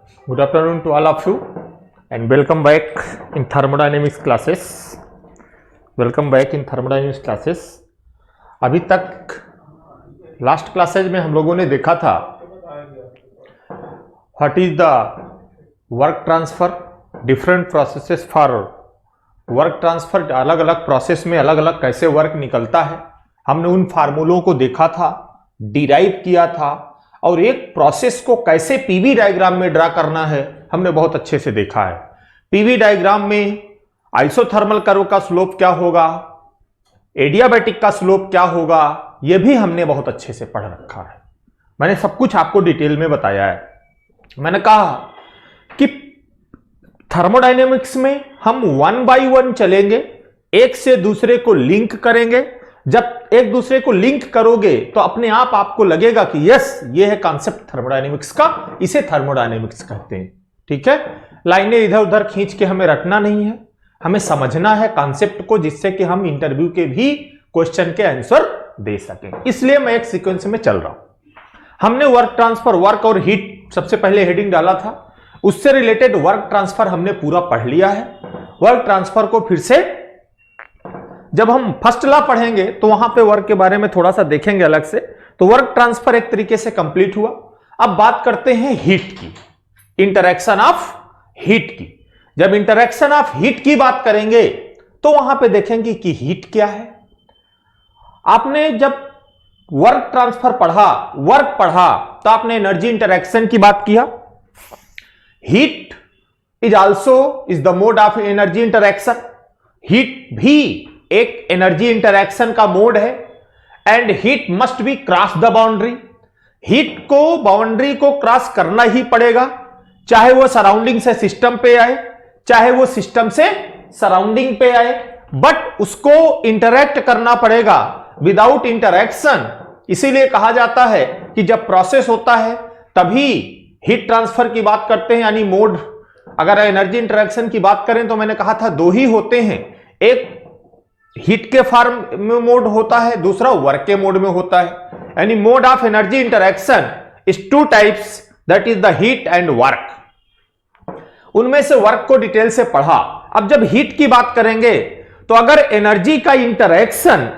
Good afternoon to all of you and welcome back in thermodynamics classes. Welcome back in thermodynamics classes. अभी तक last classes में हम लोगों ने देखा था what is the work transfer, different processes for work transfer, अलग अलग प्रोसेस में अलग अलग कैसे वर्क निकलता है। हमने उन फार्मूलों को देखा था, डिराइव किया था और एक प्रोसेस को कैसे पीवी डायग्राम में ड्रा करना है हमने बहुत अच्छे से देखा है। पीवी डायग्राम में आइसोथर्मल कर्व का स्लोप क्या होगा, एडियाबैटिक का स्लोप क्या होगा, यह भी हमने बहुत अच्छे से पढ़ रखा है। मैंने सब कुछ आपको डिटेल में बताया है। मैंने कहा कि थर्मोडायनेमिक्स में हम वन बाय वन चलेंगे, एक से दूसरे को लिंक करेंगे। जब एक दूसरे को लिंक करोगे तो अपने आप आपको लगेगा कि यस, ये है कॉन्सेप्ट थर्मोडायनेमिक्स का, इसे थर्मोडायनेमिक्स कहते हैं। ठीक है, लाइनें इधर उधर खींच के हमें रटना नहीं है, हमें समझना है कॉन्सेप्ट को, जिससे कि हम इंटरव्यू के भी क्वेश्चन के आंसर दे सकें। इसलिए मैं एक सीक्वेंस में चल रहा हूं। हमने वर्क ट्रांसफर, वर्क और हीट सबसे पहले हेडिंग डाला था, उससे रिलेटेड वर्क ट्रांसफर हमने पूरा पढ़ लिया है। वर्क ट्रांसफर को फिर से जब हम फर्स्ट लॉ पढ़ेंगे तो वहां पे वर्क के बारे में थोड़ा सा देखेंगे अलग से। तो वर्क ट्रांसफर एक तरीके से कंप्लीट हुआ। अब बात करते हैं हीट की, इंटरैक्शन ऑफ हीट की। जब इंटरैक्शन ऑफ हीट की बात करेंगे तो वहां पे देखेंगे कि हीट क्या है। आपने जब वर्क ट्रांसफर पढ़ा, वर्क पढ़ा, तो आपने एनर्जी इंटरैक्शन की बात किया। Heat is also is the mode of energy interaction. Heat भी एक एनर्जी इंटरैक्शन का मोड है and heat must be cross the boundary. Heat को बाउंड्री को क्रॉस करना ही पड़ेगा, चाहे वो सराउंडिंग से सिस्टम पे आए, चाहे वो सिस्टम से सराउंडिंग पे आए, बट उसको इंटरैक्ट करना पड़ेगा। विदाउट इंटरैक्शन, इसीलिए कहा जाता है कि जब प्रोसेस होता है तभी हीट ट्रांसफर की बात करते हैं, यानी मोड। अगर एनर्जी इंटरैक्शन की बात करें तो मैंने कहा था दो ही होते हैं, एक हीट के फॉर्म में मोड होता है, दूसरा वर्क के मोड में होता है। यानी mode of energy interaction is two types, that is the heat and work. उनमें से वर्क को डिटेल से पढ़ा। अब जब हीट की बात करेंगे तो अगर एनर्जी का इंटरैक्शन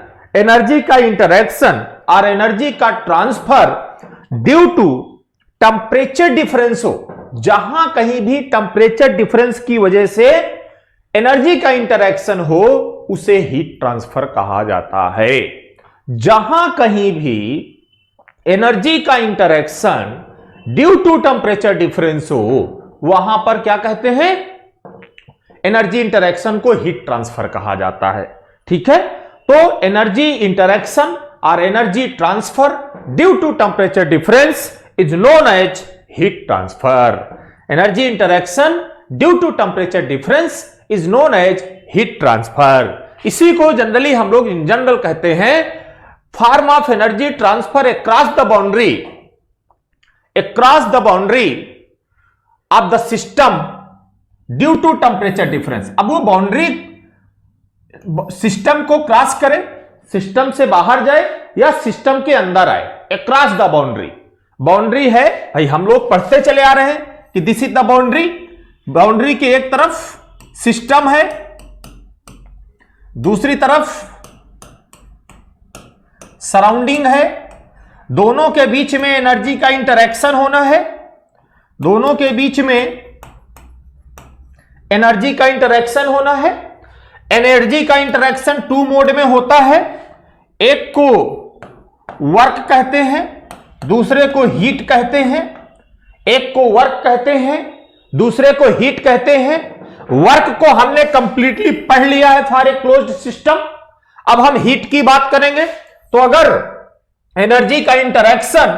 और एनर्जी का transfer due to temperature difference हो, जहां कहीं भी टेम्परेचर डिफरेंस की वजह से एनर्जी का इंटरैक्शन हो, उसे हीट ट्रांसफर कहा जाता है। जहां कहीं भी एनर्जी का interaction due to temperature difference हो, वहां पर क्या कहते हैं, एनर्जी इंटरैक्शन को हीट ट्रांसफर कहा जाता है। ठीक है, तो एनर्जी इंटरैक्शन और energy transfer due to temperature difference is known as heat transfer. Energy interaction due to temperature difference is known as heat transfer. इसी को जनरली हम लोग इन जनरल कहते हैं form of energy transfer across the boundary of the system due to temperature difference. अब वो boundary system को cross करे, सिस्टम से बाहर जाए या सिस्टम के अंदर आए, अक्रॉस द बाउंड्री। बाउंड्री है भाई, हम लोग पढ़ते चले आ रहे हैं कि this is the boundary. Boundary की एक तरफ सिस्टम है, दूसरी तरफ सराउंडिंग है, दोनों के बीच में एनर्जी का इंटरैक्शन होना है, दोनों के बीच में एनर्जी का इंटरैक्शन होना है। एनर्जी का इंटरैक्शन टू मोड में होता है, एक को वर्क कहते हैं, दूसरे को हीट कहते हैं। एक को वर्क कहते हैं, दूसरे को हीट कहते हैं। वर्क को हमने कंप्लीटली पढ़ लिया है फॉर ए क्लोज्ड सिस्टम। अब हम हीट की बात करेंगे तो अगर एनर्जी का इंटरैक्शन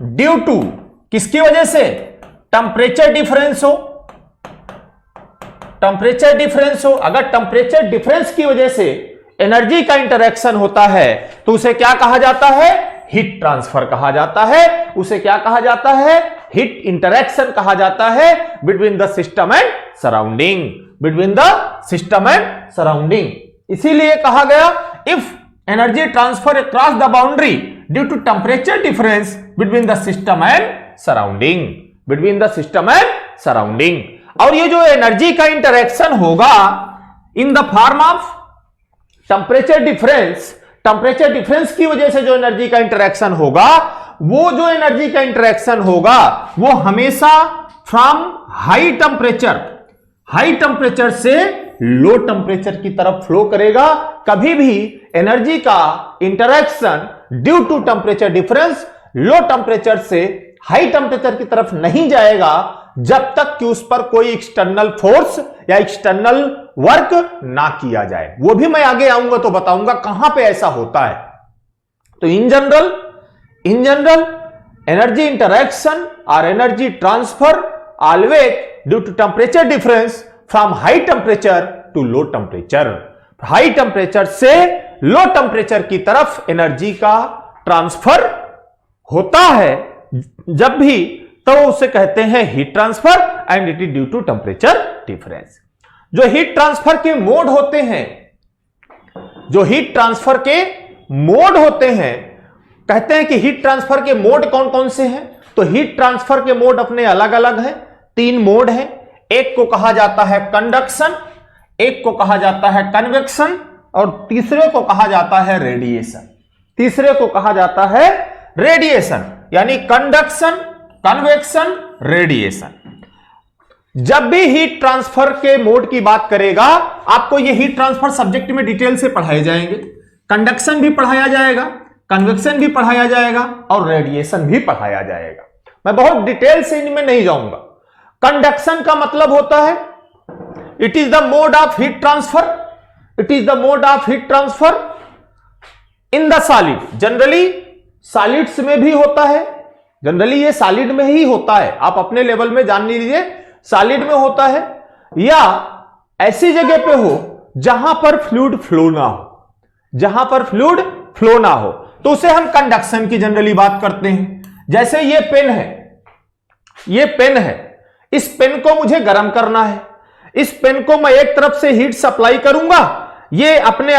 ड्यू टू किसकी वजह से, टेम्परेचर डिफरेंस हो, अगर टेम्परेचर डिफरेंस की वजह से एनर्जी का इंटरैक्शन होता है तो उसे क्या कहा जाता है, हीट ट्रांसफर कहा जाता है। उसे क्या कहा जाता है, हीट इंटरैक्शन कहा जाता है between the system and surrounding. इसीलिए कहा गया if energy transfer across the boundary due to temperature difference between the system and surrounding, between the system and surrounding. और ये जो एनर्जी का इंटरेक्शन होगा in the form of temperature difference, temperature difference की वजह से जो एनर्जी का इंटरेक्शन होगा, वो जो एनर्जी का इंटरेक्शन होगा वो हमेशा फ्रॉम हाई टेम्परेचर से लो टेम्परेचर की तरफ फ्लो करेगा। कभी भी एनर्जी का interaction due to temperature difference low temperature से हाई टेम्परेचर की तरफ नहीं जाएगा जब तक कि उस पर कोई एक्सटर्नल फोर्स या एक्सटर्नल वर्क ना किया जाए। वो भी मैं आगे आऊंगा तो बताऊंगा कहां पे ऐसा होता है। तो इन जनरल एनर्जी इंटरेक्शन और energy transfer always due to temperature difference from high temperature to low temperature. High temperature से लो टेम्परेचर की तरफ एनर्जी का ट्रांसफर होता है जब भी, तो उसे कहते हैं heat transfer and it is due to temperature difference. जो हीट ट्रांसफर के मोड होते हैं, कहते हैं कि हीट ट्रांसफर के मोड कौन कौन से हैं। तो हीट ट्रांसफर के मोड अपने अलग अलग हैं, 3 मोड हैं। एक को कहा जाता है कंडक्शन, एक को कहा जाता है कन्वेक्शन और तीसरे को कहा जाता है रेडिएशन। यानी कंडक्शन, कन्वेक्शन, रेडिएशन। जब भी हीट ट्रांसफर के मोड की बात करेगा, आपको ये हीट ट्रांसफर सब्जेक्ट में डिटेल से पढ़ाए जाएंगे। कंडक्शन भी पढ़ाया जाएगा, कन्वेक्शन भी पढ़ाया जाएगा और रेडिएशन भी पढ़ाया जाएगा। मैं बहुत डिटेल से इनमें नहीं जाऊंगा। कंडक्शन का मतलब होता है it is the mode of heat transfer in the solid. Generally solids में भी होता है, जनरली ये सॉलिड में ही होता है, आप अपने लेवल में जान लीजिए सॉलिड में होता है, या ऐसी जगह पे हो जहां पर फ्लूइड फ्लो ना हो, तो उसे हम कंडक्शन की जनरली बात करते हैं। जैसे ये पेन है, इस पेन को मुझे गर्म करना है। इस पेन को मैं एक तरफ से हीट सप्लाई करूंगा, ये अपने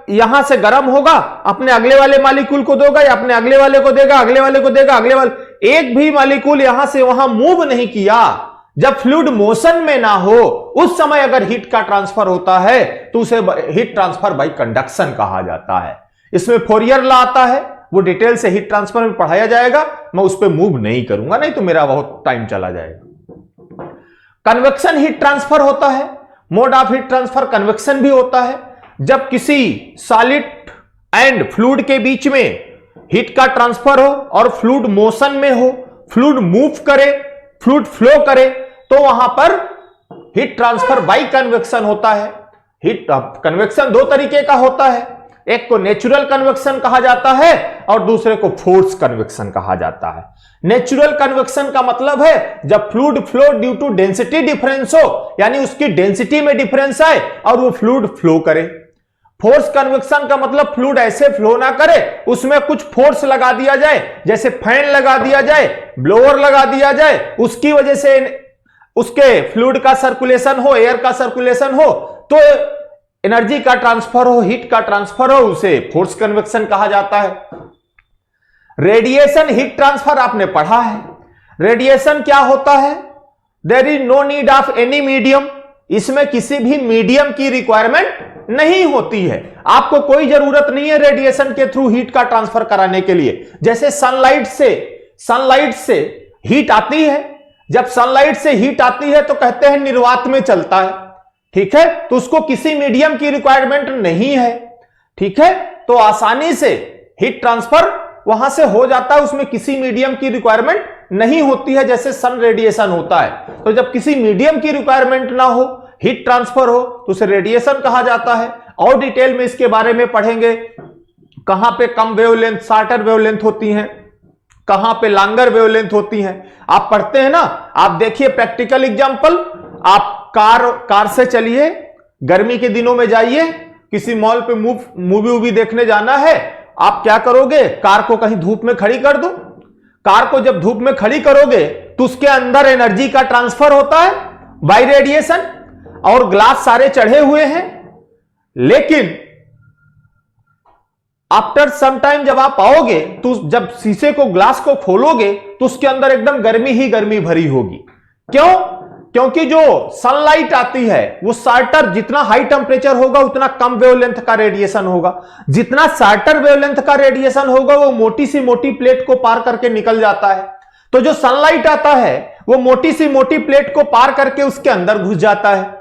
यहां से गर्म होगा, अपने अगले वाले मॉलिक्यूल को देगा या अपने अगले वाले को देगा, अगले वाले को देगा, अगले वाले। एक भी मॉलिक्यूल यहां से वहां मूव नहीं किया। जब फ्लूइड मोशन में ना हो उस समय अगर हीट का ट्रांसफर होता है तो उसे हीट ट्रांसफर बाय कंडक्शन कहा जाता है। इसमें फोरियर लॉ आता है, वो डिटेल से हीट ट्रांसफर में पढ़ाया जाएगा, मैं उस पर मूव नहीं करूंगा, नहीं तो मेरा बहुत टाइम चला जाएगा। कन्वेक्शन हीट ट्रांसफर होता है, mode of heat transfer convection भी होता है। जब किसी सॉलिड एंड फ्लूइड के बीच में हीट का ट्रांसफर हो और फ्लूइड मोशन में हो, फ्लूइड मूव करे, फ्लूइड फ्लो करे, तो वहां पर हीट ट्रांसफर बाय कन्वेक्शन होता है। हीट कन्वेक्शन 2 तरीके का होता है, एक को नेचुरल कन्वेक्शन कहा जाता है और दूसरे को फोर्स कन्वेक्शन कहा जाता है। नेचुरल कन्वेक्शन का मतलब है जब fluid flow due to density difference हो, यानी उसकी डेंसिटी में डिफरेंस आए और वो फ्लूइड फ्लो करे। फोर्स कन्वेक्शन का मतलब फ्लूइड ऐसे फ्लो ना करे, उसमें कुछ फोर्स लगा दिया जाए, जैसे फैन लगा दिया जाए, ब्लोअर लगा दिया जाए, उसकी वजह से उसके फ्लूइड का सर्कुलेशन हो, एयर का सर्कुलेशन हो, तो एनर्जी का ट्रांसफर हो, हीट का ट्रांसफर हो, उसे फोर्स कन्वेक्शन कहा जाता है। रेडिएशन हीट ट्रांसफर आपने पढ़ा है। रेडिएशन क्या होता है? There is no need of any medium. इसमें किसी भी मीडियम की रिक्वायरमेंट नहीं होती है, आपको कोई जरूरत नहीं है रेडिएशन के थ्रू हीट का ट्रांसफर कराने के लिए। जैसे सनलाइट से हीट आती है, जब सनलाइट से हीट आती है तो कहते हैं निर्वात में चलता है, ठीक है, तो उसको किसी मीडियम की रिक्वायरमेंट नहीं है, ठीक है, तो आसानी से हीट ट्रांसफर वहां से हो जाता है, उसमें किसी मीडियम की रिक्वायरमेंट नहीं होती है, जैसे सन रेडिएशन होता है। तो जब किसी मीडियम की रिक्वायरमेंट ना हो, हीट ट्रांसफर हो, तो उसे रेडिएशन कहा जाता है। और डिटेल में इसके बारे में पढ़ेंगे, कहां पे कम वेवलेंथ, शॉर्टर वेवलेंथ होती हैं, कहां पे लॉन्गर वेवलेंथ होती हैं, आप पढ़ते हैं ना। आप देखिए प्रैक्टिकल एग्जांपल, आप कार से चलिए, गर्मी के दिनों में जाइए, किसी मॉल पे मूवी वूवी देखने जाना है, आप क्या करोगे, कार को कहीं धूप में खड़ी कर दो। कार को जब धूप में खड़ी करोगे तो उसके अंदर एनर्जी का ट्रांसफर होता है बाय रेडिएशन, और ग्लास सारे चढ़े हुए हैं, लेकिन आफ्टर सम टाइम जब आप आओगे तो जब शीशे को, ग्लास को खोलोगे तो उसके अंदर एकदम गर्मी ही गर्मी भरी होगी। क्यों? क्योंकि जो सनलाइट आती है वो शार्टर, जितना हाई टेम्परेचर होगा उतना कम वेवलेंथ का रेडिएशन होगा। जितना शार्टर वेवलेंथ का रेडिएशन होगा वो मोटी सी मोटी प्लेट को पार करके निकल जाता है। तो जो सनलाइट आता है वो मोटी सी मोटी प्लेट को पार करके उसके अंदर घुस जाता है।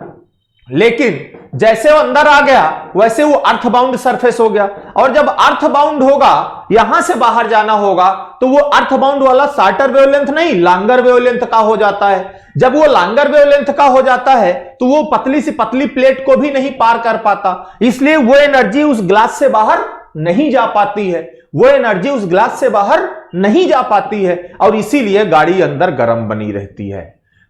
लेकिन जैसे वो अंदर आ गया वैसे वो अर्थ बाउंड सरफेस हो गया, और जब अर्थ बाउंड होगा, यहां से बाहर जाना होगा, तो वो अर्थ बाउंड वाला शार्टर वेवलेंथ नहीं, लॉन्गर वेवलेंथ का हो जाता है। जब वो लॉन्गर वेवलेंथ का हो जाता है तो वो पतली सी पतली प्लेट को भी नहीं पार कर पाता, इसलिए वो एनर्जी उस ग्लास से बाहर नहीं जा पाती है, वो एनर्जी उस ग्लास से बाहर नहीं जा पाती है, और इसीलिए गाड़ी अंदर गर्म बनी रहती है।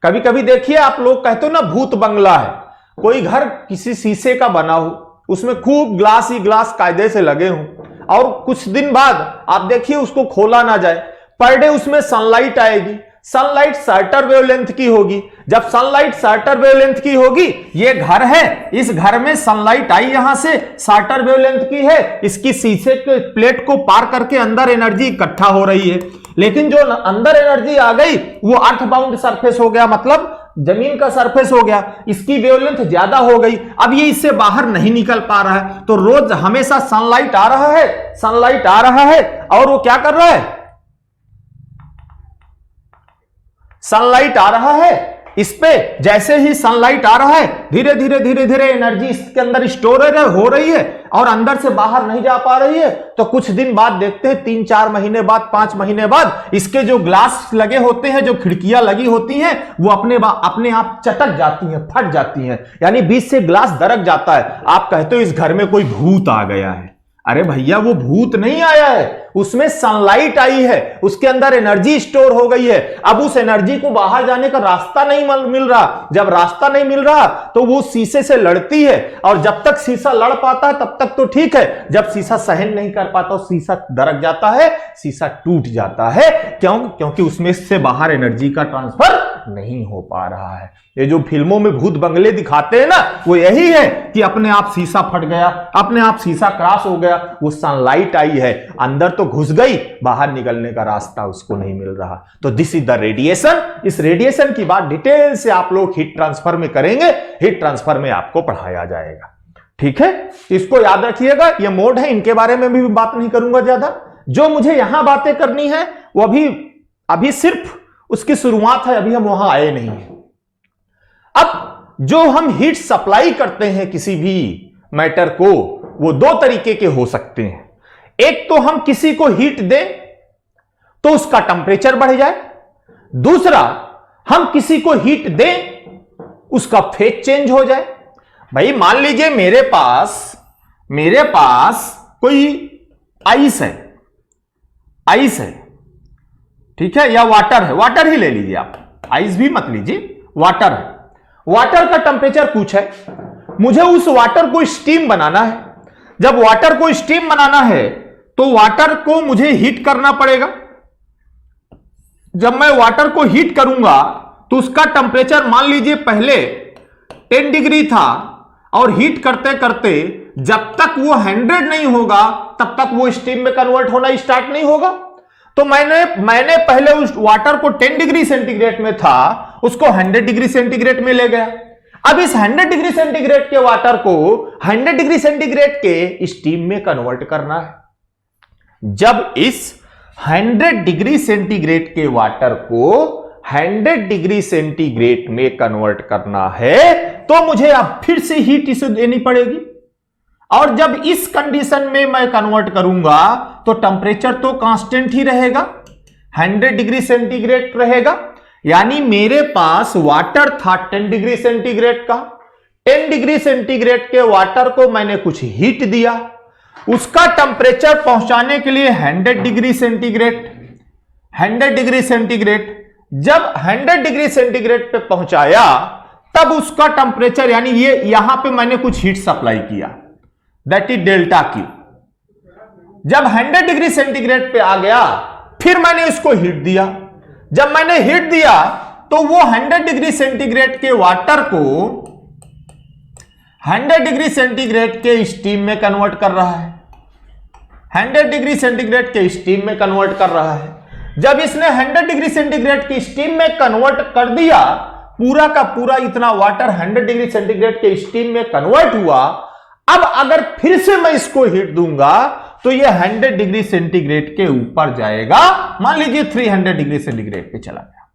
कभी कभी देखिए, आप लोग कहते हो ना भूत बंगला है, कोई घर किसी शीशे का बना हो, उसमें खूब ग्लास ही ग्लास कायदे से लगे हों, और कुछ दिन बाद आप देखिए उसको खोला ना जाए, पर डे उसमें सनलाइट आएगी, सनलाइट शार्टर वेवलेंथ की होगी। जब सनलाइट शार्टर वेवलेंथ की होगी, ये घर है, इस घर में सनलाइट आई यहां से, शार्टर वेवलेंथ की है, इसकी शीशे के प्लेट को पार करके अंदर एनर्जी इकट्ठा हो रही है। लेकिन जो अंदर एनर्जी आ गई वो अर्थ बाउंड सरफेस हो गया, मतलब जमीन का सरफेस हो गया, इसकी वेवलेंथ ज्यादा हो गई, अब ये इससे बाहर नहीं निकल पा रहा है। तो रोज हमेशा सनलाइट आ रहा है, सनलाइट आ रहा है, और वो क्या कर रहा है, सनलाइट आ रहा है, इस पे जैसे ही सनलाइट आ रहा है धीरे धीरे धीरे धीरे एनर्जी इसके अंदर स्टोर हो रही है और अंदर से बाहर नहीं जा पा रही है। तो कुछ दिन बाद देखते हैं, 3-4 महीने बाद, 5 महीने बाद, इसके जो ग्लास लगे होते हैं, जो खिड़कियां लगी होती हैं, वो अपने आप चटक जाती हैं, फट जाती हैं, यानी बीच से ग्लास दरक जाता है। आप कहते हो इस घर में कोई भूत आ गया है। अरे भैया, वो भूत नहीं आया है, उसमें सनलाइट आई है, उसके अंदर एनर्जी स्टोर हो गई है। अब उस एनर्जी को बाहर जाने का रास्ता नहीं मिल रहा। जब रास्ता नहीं मिल रहा तो वो शीशे से लड़ती है, और जब तक शीशा लड़ पाता है तब तक तो ठीक है, जब शीशा सहन नहीं कर पाता, शीशा दरक जाता है, शीशा टूट जाता है। क्यों? क्योंकि उसमें से बाहर एनर्जी का ट्रांसफर नहीं हो पा रहा है। ये जो फिल्मों में भूत बंगले दिखाते हैं ना, वो यही है कि अपने आप शीशा फट गया, अपने आप शीशा क्रॉस हो गया, वो सनलाइट आई है, अंदर तो घुस गई, बाहर निकलने का रास्ता उसको नहीं मिल रहा। तो दिस इज द रेडिएशन। इस रेडिएशन की बात डिटेल से आप लोग हीट ट्रांसफर में करेंगे, हीट ट्रांसफर में आपको पढ़ाया जाएगा। ठीक है, इसको याद रखिएगा। ये मोड है, इनके बारे में भी बात नहीं करूंगा ज्यादा। जो मुझे यहां बातें करनी है वो अभी सिर्फ उसकी शुरुआत है, अभी हम वहां आए नहीं हैं। अब जो हम हीट सप्लाई करते हैं किसी भी मैटर को, वो 2 तरीके के हो सकते हैं। एक तो हम किसी को हीट दें तो उसका टेम्परेचर बढ़ जाए, दूसरा हम किसी को हीट दें उसका फेज चेंज हो जाए। भाई मान लीजिए मेरे पास कोई आइस है, ठीक है, या वाटर है, वाटर ही ले लीजिए आप, आइस भी मत लीजिए, वाटर है। वाटर का टेम्परेचर कुछ है, मुझे उस वाटर को स्टीम बनाना है। जब वाटर को स्टीम बनाना है तो वाटर को मुझे हीट करना पड़ेगा। जब मैं वाटर को हीट करूंगा तो उसका टेम्परेचर मान लीजिए पहले 10 डिग्री था, और हीट करते करते जब तक वो 100 नहीं होगा तब तक वो स्टीम में कन्वर्ट होना स्टार्ट नहीं होगा। तो मैंने पहले उस वाटर को 10 डिग्री सेंटीग्रेड में था, उसको 100 डिग्री सेंटीग्रेड में ले गया। अब इस 100 डिग्री सेंटीग्रेड के वाटर को 100 डिग्री सेंटीग्रेड के स्टीम में कन्वर्ट करना है। जब इस 100 डिग्री सेंटीग्रेड के वाटर को 100 डिग्री सेंटीग्रेड में कन्वर्ट करना है तो मुझे अब फिर से हीट इसे देनी पड़ेगी, और जब इस कंडीशन में मैं कन्वर्ट करूंगा तो टेम्परेचर तो कांस्टेंट ही रहेगा, 100 डिग्री सेंटीग्रेड रहेगा। यानी मेरे पास वाटर था 10 डिग्री सेंटीग्रेड का, 10 डिग्री सेंटीग्रेड के वाटर को मैंने कुछ हीट दिया, उसका टेम्परेचर पहुंचाने के लिए 100 डिग्री सेंटीग्रेड, 100 डिग्री सेंटीग्रेड। जब 100 डिग्री सेंटीग्रेड पे पहुंचाया तब उसका टेम्परेचर, यानी ये यहां पे मैंने कुछ हीट सप्लाई किया, दैट इज डेल्टा क्यू। जब 100 डिग्री सेंटीग्रेड पे आ गया फिर मैंने इसको हीट दिया। जब मैंने हीट दिया तो वो 100 डिग्री सेंटीग्रेड के वाटर को 100 डिग्री सेंटीग्रेड के स्टीम में कन्वर्ट कर रहा है। 100 डिग्री सेंटीग्रेड के स्टीम में कन्वर्ट कर रहा है। जब इसने 100 डिग्री सेंटीग्रेड की स्टीम में कन्वर्ट कर दिया, पूरा का पूरा इतना वाटर 100 डिग्री सेंटीग्रेड के स्टीम में कन्वर्ट हुआ। अब अगर फिर से मैं इसको हीट दूंगा तो ये 100 डिग्री सेंटीग्रेड के ऊपर जाएगा, मान लीजिए 300 डिग्री सेंटीग्रेड पे चला गया।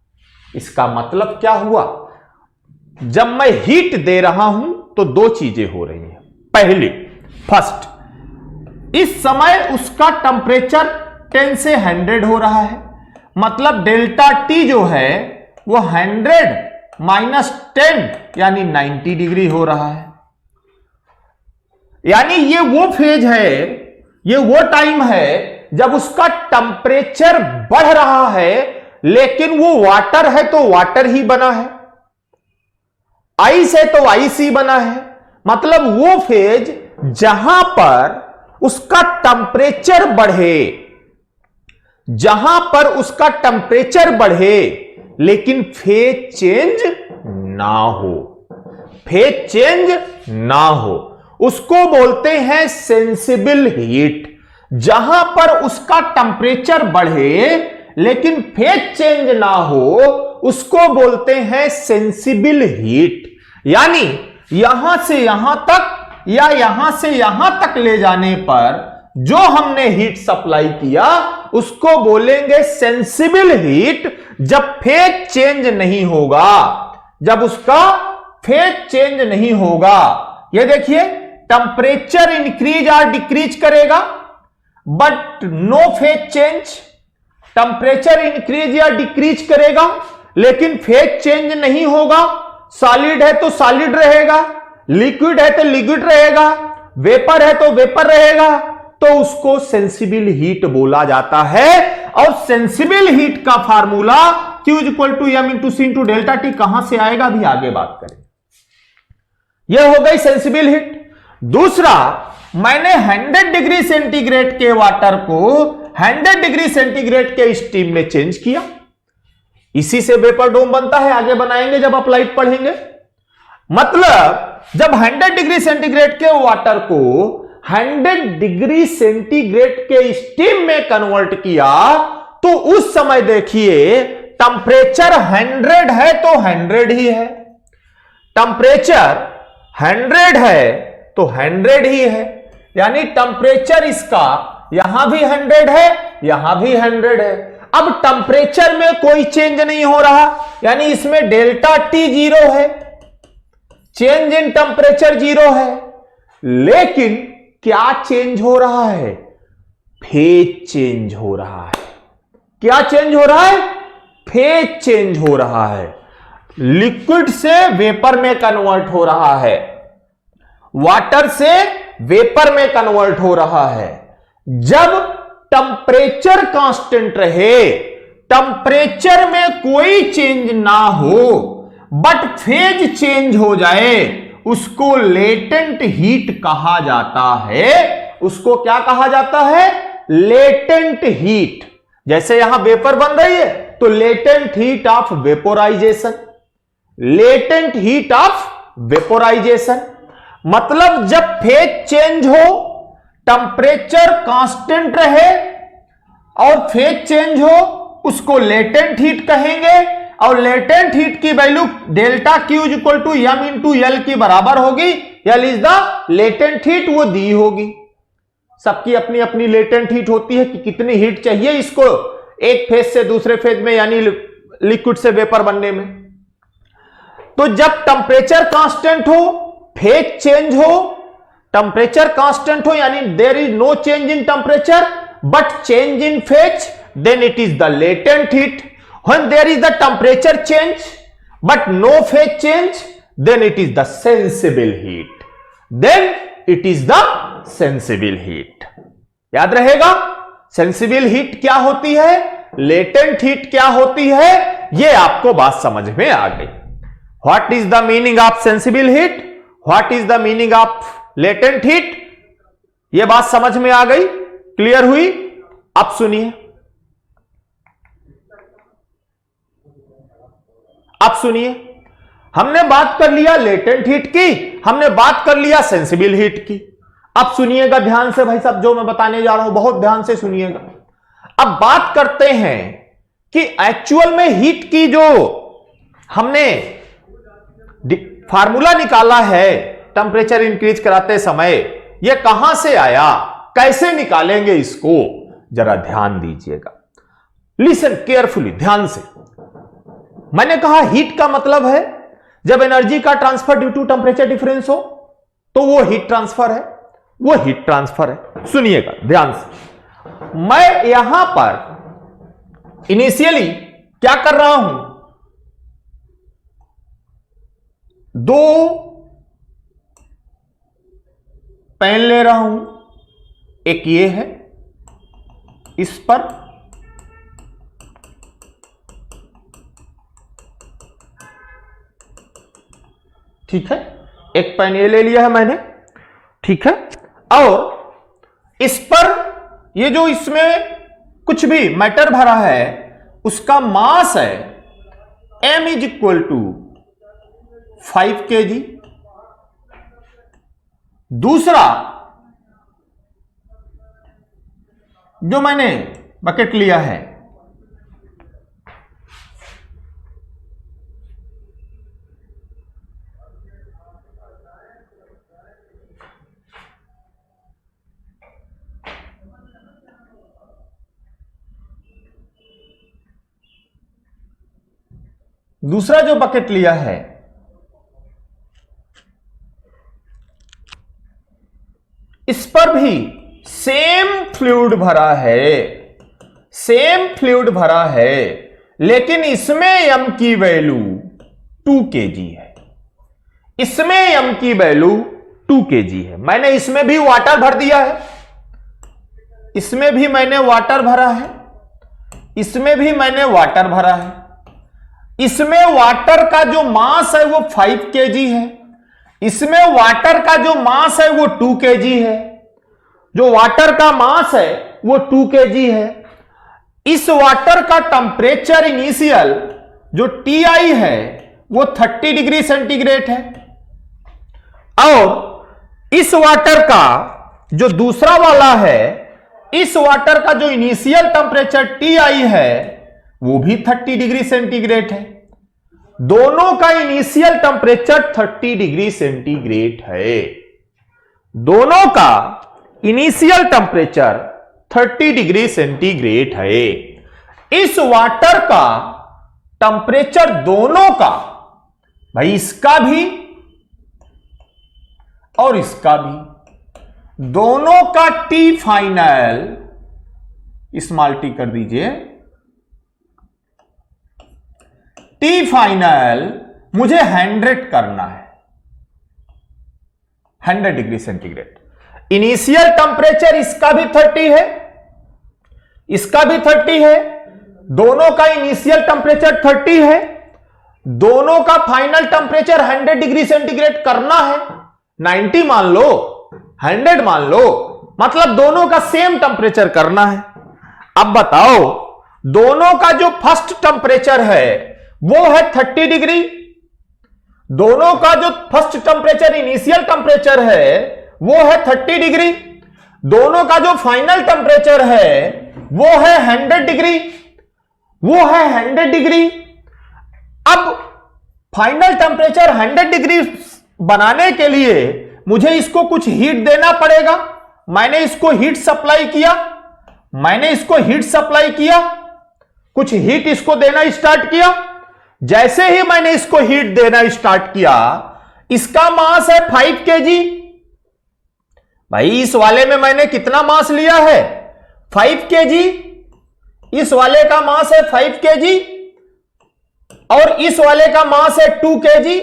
इसका मतलब क्या हुआ, जब मैं हीट दे रहा हूं तो दो चीजें हो रही हैं। पहली, फर्स्ट, इस समय उसका टेंपरेचर 10 से 100 हो रहा है, मतलब डेल्टा टी जो है वो 100 माइनस 10 यानी 90 डिग्री हो रहा है। यानी ये वो फेज है, ये वो टाइम है जब उसका टेंपरेचर बढ़ रहा है, लेकिन वो वाटर है तो वाटर ही बना है, आइस है तो आइस ही बना है। मतलब वो फेज जहां पर उसका टेंपरेचर बढ़े, जहां पर उसका टेंपरेचर बढ़े लेकिन फेज चेंज ना हो, फेज चेंज ना हो, उसको बोलते हैं सेंसिबल हीट। जहां पर उसका टेंपरेचर बढ़े लेकिन फेज चेंज ना हो, उसको बोलते हैं सेंसिबल हीट। यानी यहां से यहां तक या यहां से यहां तक ले जाने पर जो हमने हीट सप्लाई किया उसको बोलेंगे सेंसिबल हीट। जब फेज चेंज नहीं होगा, जब उसका फेज चेंज नहीं होगा, ये देखिए टेंपरेचर इंक्रीज और डिक्रीज करेगा but no phase change. Temperature increase या डिक्रीज करेगा लेकिन फेज चेंज नहीं होगा। सॉलिड है तो सॉलिड रहेगा, लिक्विड है तो लिक्विड रहेगा, वेपर है तो वेपर रहेगा, तो उसको सेंसिबल हीट बोला जाता है। और सेंसिबल हीट का formula Q = m × C × delta T कहां से आएगा, अभी आगे बात करें। यह हो गई सेंसिबल हीट। दूसरा, मैंने 100 डिग्री सेंटीग्रेड के वाटर को 100 डिग्री सेंटीग्रेड के स्टीम में चेंज किया। इसी से वेपर डोम बनता है, आगे बनाएंगे जब आप लाइट पढ़ेंगे। मतलब जब 100 डिग्री सेंटीग्रेड के वाटर को 100 डिग्री सेंटीग्रेड के स्टीम में कन्वर्ट किया तो उस समय देखिए टेंपरेचर 100 है तो 100 ही है, टेंपरेचर 100 है तो 100 ही है। यानी टेंपरेचर इसका यहां भी 100 है, यहां भी 100 है। अब टेंपरेचर में कोई चेंज नहीं हो रहा, यानी इसमें डेल्टा टी 0 है, चेंज इन टेंपरेचर 0 है। लेकिन क्या चेंज हो रहा है, फेज चेंज हो रहा है। क्या चेंज हो रहा है, फेज चेंज हो रहा है। लिक्विड से वेपर में कन्वर्ट हो रहा है, वाटर से वेपर में कन्वर्ट हो रहा है। जब टेंपरेचर कांस्टेंट रहे, टेंपरेचर में कोई चेंज ना हो बट फेज चेंज हो जाए, उसको लेटेंट हीट कहा जाता है। उसको क्या कहा जाता है, लेटेंट हीट। जैसे यहां वेपर बन रही है तो latent heat of vaporisation, latent heat of vaporisation. मतलब जब फेज चेंज हो, टेंपरेचर कांस्टेंट रहे और फेज चेंज हो, उसको लेटेंट हीट कहेंगे। और लेटेंट हीट की value delta Q = m × L की बराबर होगी। L is the latent heat, वो दी होगी। सबकी अपनी अपनी लेटेंट हीट होती है कि कितनी हीट चाहिए इसको एक फेज से दूसरे फेज में, यानी लिक्विड से वेपर बनने में। तो जब टेंपरेचर कांस्टेंट हो, फेज चेंज हो, टेंपरेचर कांस्टेंट हो यानी there is no change in temperature but change in phase, then it is the latent heat. When there is the temperature change but no phase change, then it is the sensible heat. Then it is the sensible heat. याद रहेगा sensible heat क्या होती है, latent heat क्या होती है, ये आपको बात समझ में आ गई। What is the meaning of sensible heat? What is the meaning of latent heat? ये बात समझ में आ गई, क्लियर हुई। अब सुनिए, अब सुनिए, हमने बात कर लिया लेटेंट हीट की, हमने बात कर लिया सेंसिबल हीट की। अब सुनिएगा ध्यान से भाई साहब, जो मैं बताने जा रहा हूं बहुत ध्यान से सुनिएगा। अब बात करते हैं कि एक्चुअल में हीट की जो हमने फार्मूला निकाला है टेम्परेचर इंक्रीज कराते समय, यह कहां से आया, कैसे निकालेंगे इसको, जरा ध्यान दीजिएगा। लिसन केयरफुली, ध्यान से। मैंने कहा हीट का मतलब है जब एनर्जी का transfer due to temperature difference हो तो वो हीट ट्रांसफर है, वो हीट ट्रांसफर है। सुनिएगा ध्यान से। मैं यहां पर इनिशियली क्या कर रहा हूं, दो पेन ले रहा हूं, एक ये है, इस पर ठीक है, एक पेन ये ले लिया है मैंने, ठीक है, और इस पर ये जो इसमें कुछ भी मैटर भरा है उसका मास है m is equal to 5 kg। दूसरा जो मैंने बकेट लिया है, दूसरा जो बकेट लिया है इस पर भी सेम फ्लूइड भरा है, सेम फ्लूइड भरा है, लेकिन इसमें m की वैल्यू 2 kg है, इसमें m की वैल्यू 2 kg है। मैंने इसमें भी वाटर भर दिया है, इसमें भी मैंने वाटर भरा है, इसमें भी मैंने वाटर भरा है। इसमें वाटर का जो मास है वो 5 kg है, इसमें वाटर का जो मास है वो 2 kg है, जो वाटर का मास है वो 2 kg है। इस वाटर का टेम्परेचर इनिशियल जो Ti है वो 30 डिग्री सेंटीग्रेड है, और इस वाटर का जो दूसरा वाला है, इस वाटर का जो इनिशियल टेम्परेचर Ti है वो भी 30 डिग्री सेंटीग्रेड है। दोनों का इनिशियल टेम्परेचर 30 डिग्री सेंटीग्रेड है, दोनों का इनिशियल टेम्परेचर 30 डिग्री सेंटीग्रेड है। इस वाटर का टेम्परेचर दोनों का, भाई इसका भी और इसका भी, दोनों का टी फाइनल, स्मॉल टी कर दीजिए, टी फाइनल मुझे 100 करना है, 100 डिग्री सेंटीग्रेड। इनिशियल टेम्परेचर इसका भी 30 है, इसका भी 30 है, दोनों का इनिशियल टेम्परेचर 30 है, दोनों का फाइनल टेम्परेचर 100 डिग्री सेंटीग्रेड करना है। 90 मान लो, 100 मान लो, मतलब दोनों का सेम टेम्परेचर करना है। अब बताओ, दोनों का जो फर्स्ट टेम्परेचर है वो है 30 डिग्री, दोनों का जो फर्स्ट टेम्परेचर इनिशियल टेम्परेचर है वो है 30 डिग्री, दोनों का जो फाइनल टेम्परेचर है वो है 100 डिग्री, वो है 100 डिग्री। अब फाइनल टेम्परेचर 100 डिग्री बनाने के लिए मुझे इसको कुछ हीट देना पड़ेगा। मैंने इसको हीट सप्लाई किया, मैंने इसको हीट सप्लाई किया, कुछ हीट इसको देना स्टार्ट किया। जैसे ही मैंने इसको हीट देना स्टार्ट किया, इसका मास है 5 kg। भाई इस वाले में मैंने कितना मास लिया है? 5 kg। इस वाले का मास है 5 kg और इस वाले का मास है 2 kg।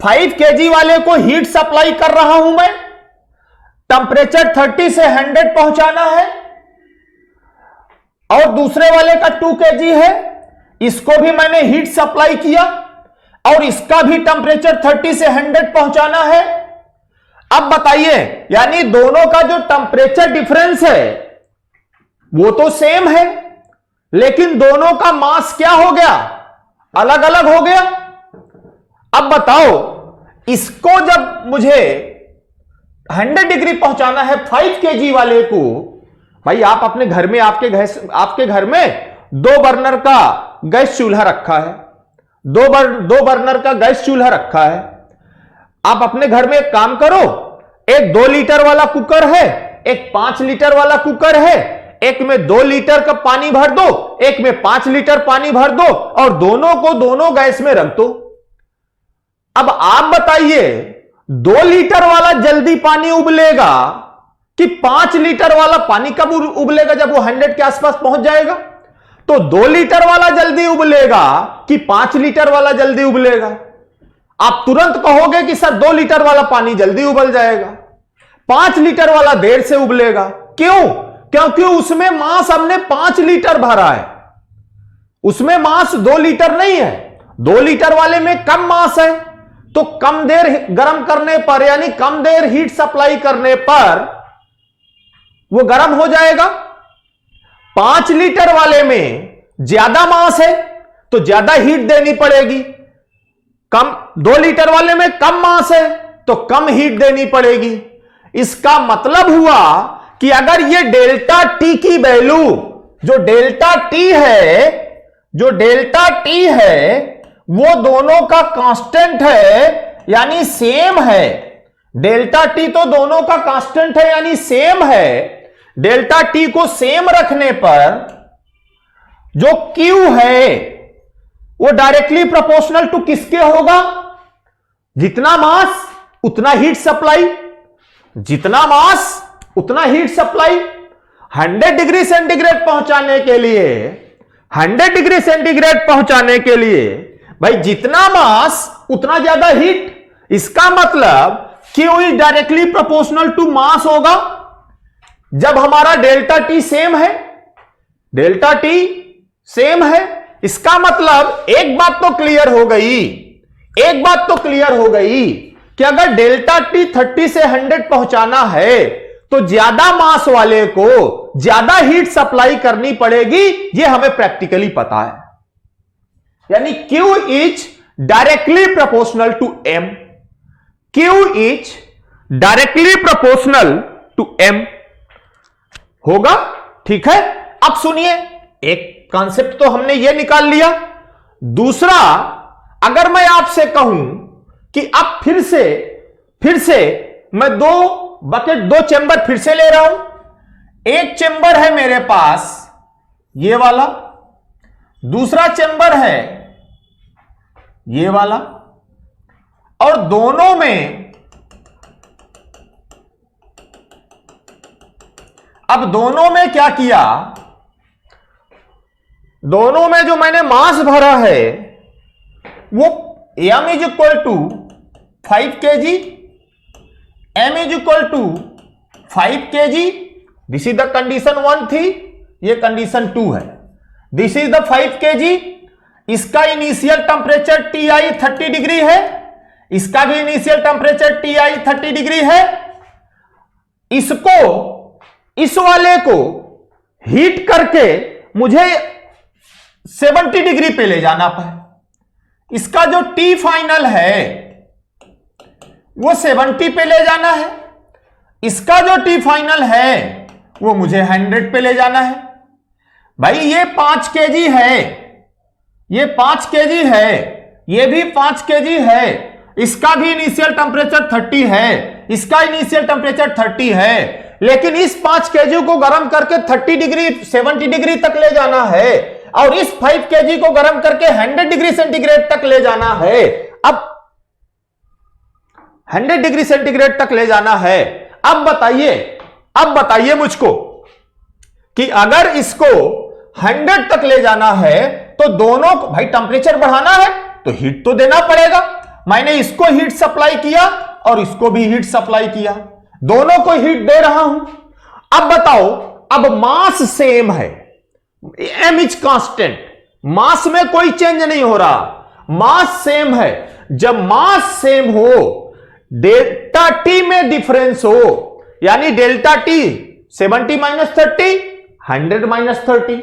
5 kg वाले को हीट सप्लाई कर रहा हूं मैं, टेम्परेचर 30 से 100 पहुंचाना है, और दूसरे वाले का 2 kg है, इसको भी मैंने हीट सप्लाई किया और इसका भी टेम्परेचर 30 से 100 पहुंचाना है। अब बताइए, यानी दोनों का जो टेम्परेचर डिफरेंस है वो तो सेम है, लेकिन दोनों का मास क्या हो गया? अलग अलग हो गया। अब बताओ, इसको जब मुझे 100 डिग्री पहुंचाना है 5 kg वाले को, भाई आप अपने घर में आपके घर में 2 बर्नर का गैस चूल्हा रखा है, 2 बर्नर का गैस चूल्हा रखा है। आप अपने घर में एक काम करो, एक 2 लीटर वाला कुकर है, एक 5 लीटर वाला कुकर है, एक में 2 लीटर का पानी भर दो, एक में 5 लीटर पानी भर दो और दोनों को दोनों गैस में रख दो। अब आप बताइए 2 लीटर वाला जल्दी पानी उबलेगा कि 5 लीटर वाला पानी कब उबलेगा? जब वो 100 के आसपास पहुंच जाएगा। तो 2 लीटर वाला जल्दी उबलेगा कि 5 लीटर वाला जल्दी उबलेगा? आप तुरंत कहोगे कि सर 2 लीटर वाला पानी जल्दी उबल जाएगा, 5 लीटर वाला देर से उबलेगा। क्यों? क्योंकि उसमें मास हमने 5 लीटर भरा है, उसमें मास 2 लीटर नहीं है। 2 लीटर वाले में कम मास है, तो कम देर गर्म करने पर, यानी कम देर हीट सप्लाई करने पर वो गर्म हो जाएगा। 5 लीटर वाले में ज्यादा मास है तो ज्यादा हीट देनी पड़ेगी, 2 लीटर वाले में कम मास है तो कम हीट देनी पड़ेगी। इसका मतलब हुआ कि अगर ये डेल्टा टी की वैल्यू, जो डेल्टा टी है वो दोनों का कांस्टेंट है यानी सेम है। डेल्टा टी तो दोनों का कांस्टेंट है यानी सेम है। डेल्टा टी को सेम रखने पर जो क्यू है वो डायरेक्टली प्रोपोर्शनल टू किसके होगा? जितना मास उतना हीट सप्लाई, जितना मास उतना हीट सप्लाई। 100 डिग्री सेंटीग्रेड पहुंचाने के लिए, 100 डिग्री सेंटीग्रेड पहुंचाने के लिए भाई जितना मास उतना ज्यादा हीट। इसका मतलब Q is directly proportional to mass होगा जब हमारा डेल्टा टी सेम है, डेल्टा टी सेम है। इसका मतलब एक बात तो क्लियर हो गई, एक बात तो क्लियर हो गई कि अगर डेल्टा टी 30 से 100 पहुंचाना है तो ज्यादा मास वाले को ज्यादा हीट सप्लाई करनी पड़ेगी, यह हमें प्रैक्टिकली पता है। यानी Q is directly proportional to M, Q is directly proportional to M होगा। ठीक है, अब सुनिए, एक कॉन्सेप्ट तो हमने यह निकाल लिया। दूसरा, अगर मैं आपसे कहूं कि अब फिर से मैं 2 चेंबर फिर से ले रहा हूं। एक चेंबर है मेरे पास ये वाला, दूसरा चेंबर है ये वाला, और दोनों में अब दोनों में क्या किया? दोनों में जो मैंने मास भरा है वो m is equal to 5 kg, m is equal to 5 kg। This is the condition 1 थी, ये कंडीशन 2 है। This is the 5 kg। इसका इनिशियल टेम्परेचर Ti 30 डिग्री है, इसका भी इनिशियल टेम्परेचर Ti 30 डिग्री है। इसको, इस वाले को हीट करके मुझे 70 डिग्री पे ले जाना है। इसका जो T फाइनल है वो 70 पे ले जाना है, इसका जो T फाइनल है वो मुझे 100 पे ले जाना है। भाई ये 5 kg है, ये 5 kg है, ये भी 5 kg है, इसका भी इनिशियल टेम्परेचर 30 है, इसका इनिशियल टेम्परेचर 30 है, लेकिन इस 5 kg को गर्म करके 30 डिग्री 70 डिग्री तक ले जाना है और इस 5 kg को गर्म करके 100 डिग्री सेंटीग्रेड तक ले जाना है। अब 100 डिग्री सेंटीग्रेड तक ले जाना है। अब बताइए मुझको कि अगर इसको 100 तक ले जाना है तो दोनों को, भाई टेम्परेचर बढ़ाना है तो हीट तो देना पड़ेगा। मैंने इसको हीट सप्लाई किया और इसको भी हीट सप्लाई किया, दोनों को हीट दे रहा हूं। अब बताओ, अब मास सेम है, m इज कांस्टेंट, मास में कोई चेंज नहीं हो रहा, मास सेम है। जब मास सेम हो, डेल्टा टी में डिफरेंस हो, यानी delta T 70 minus 30 100 minus 30,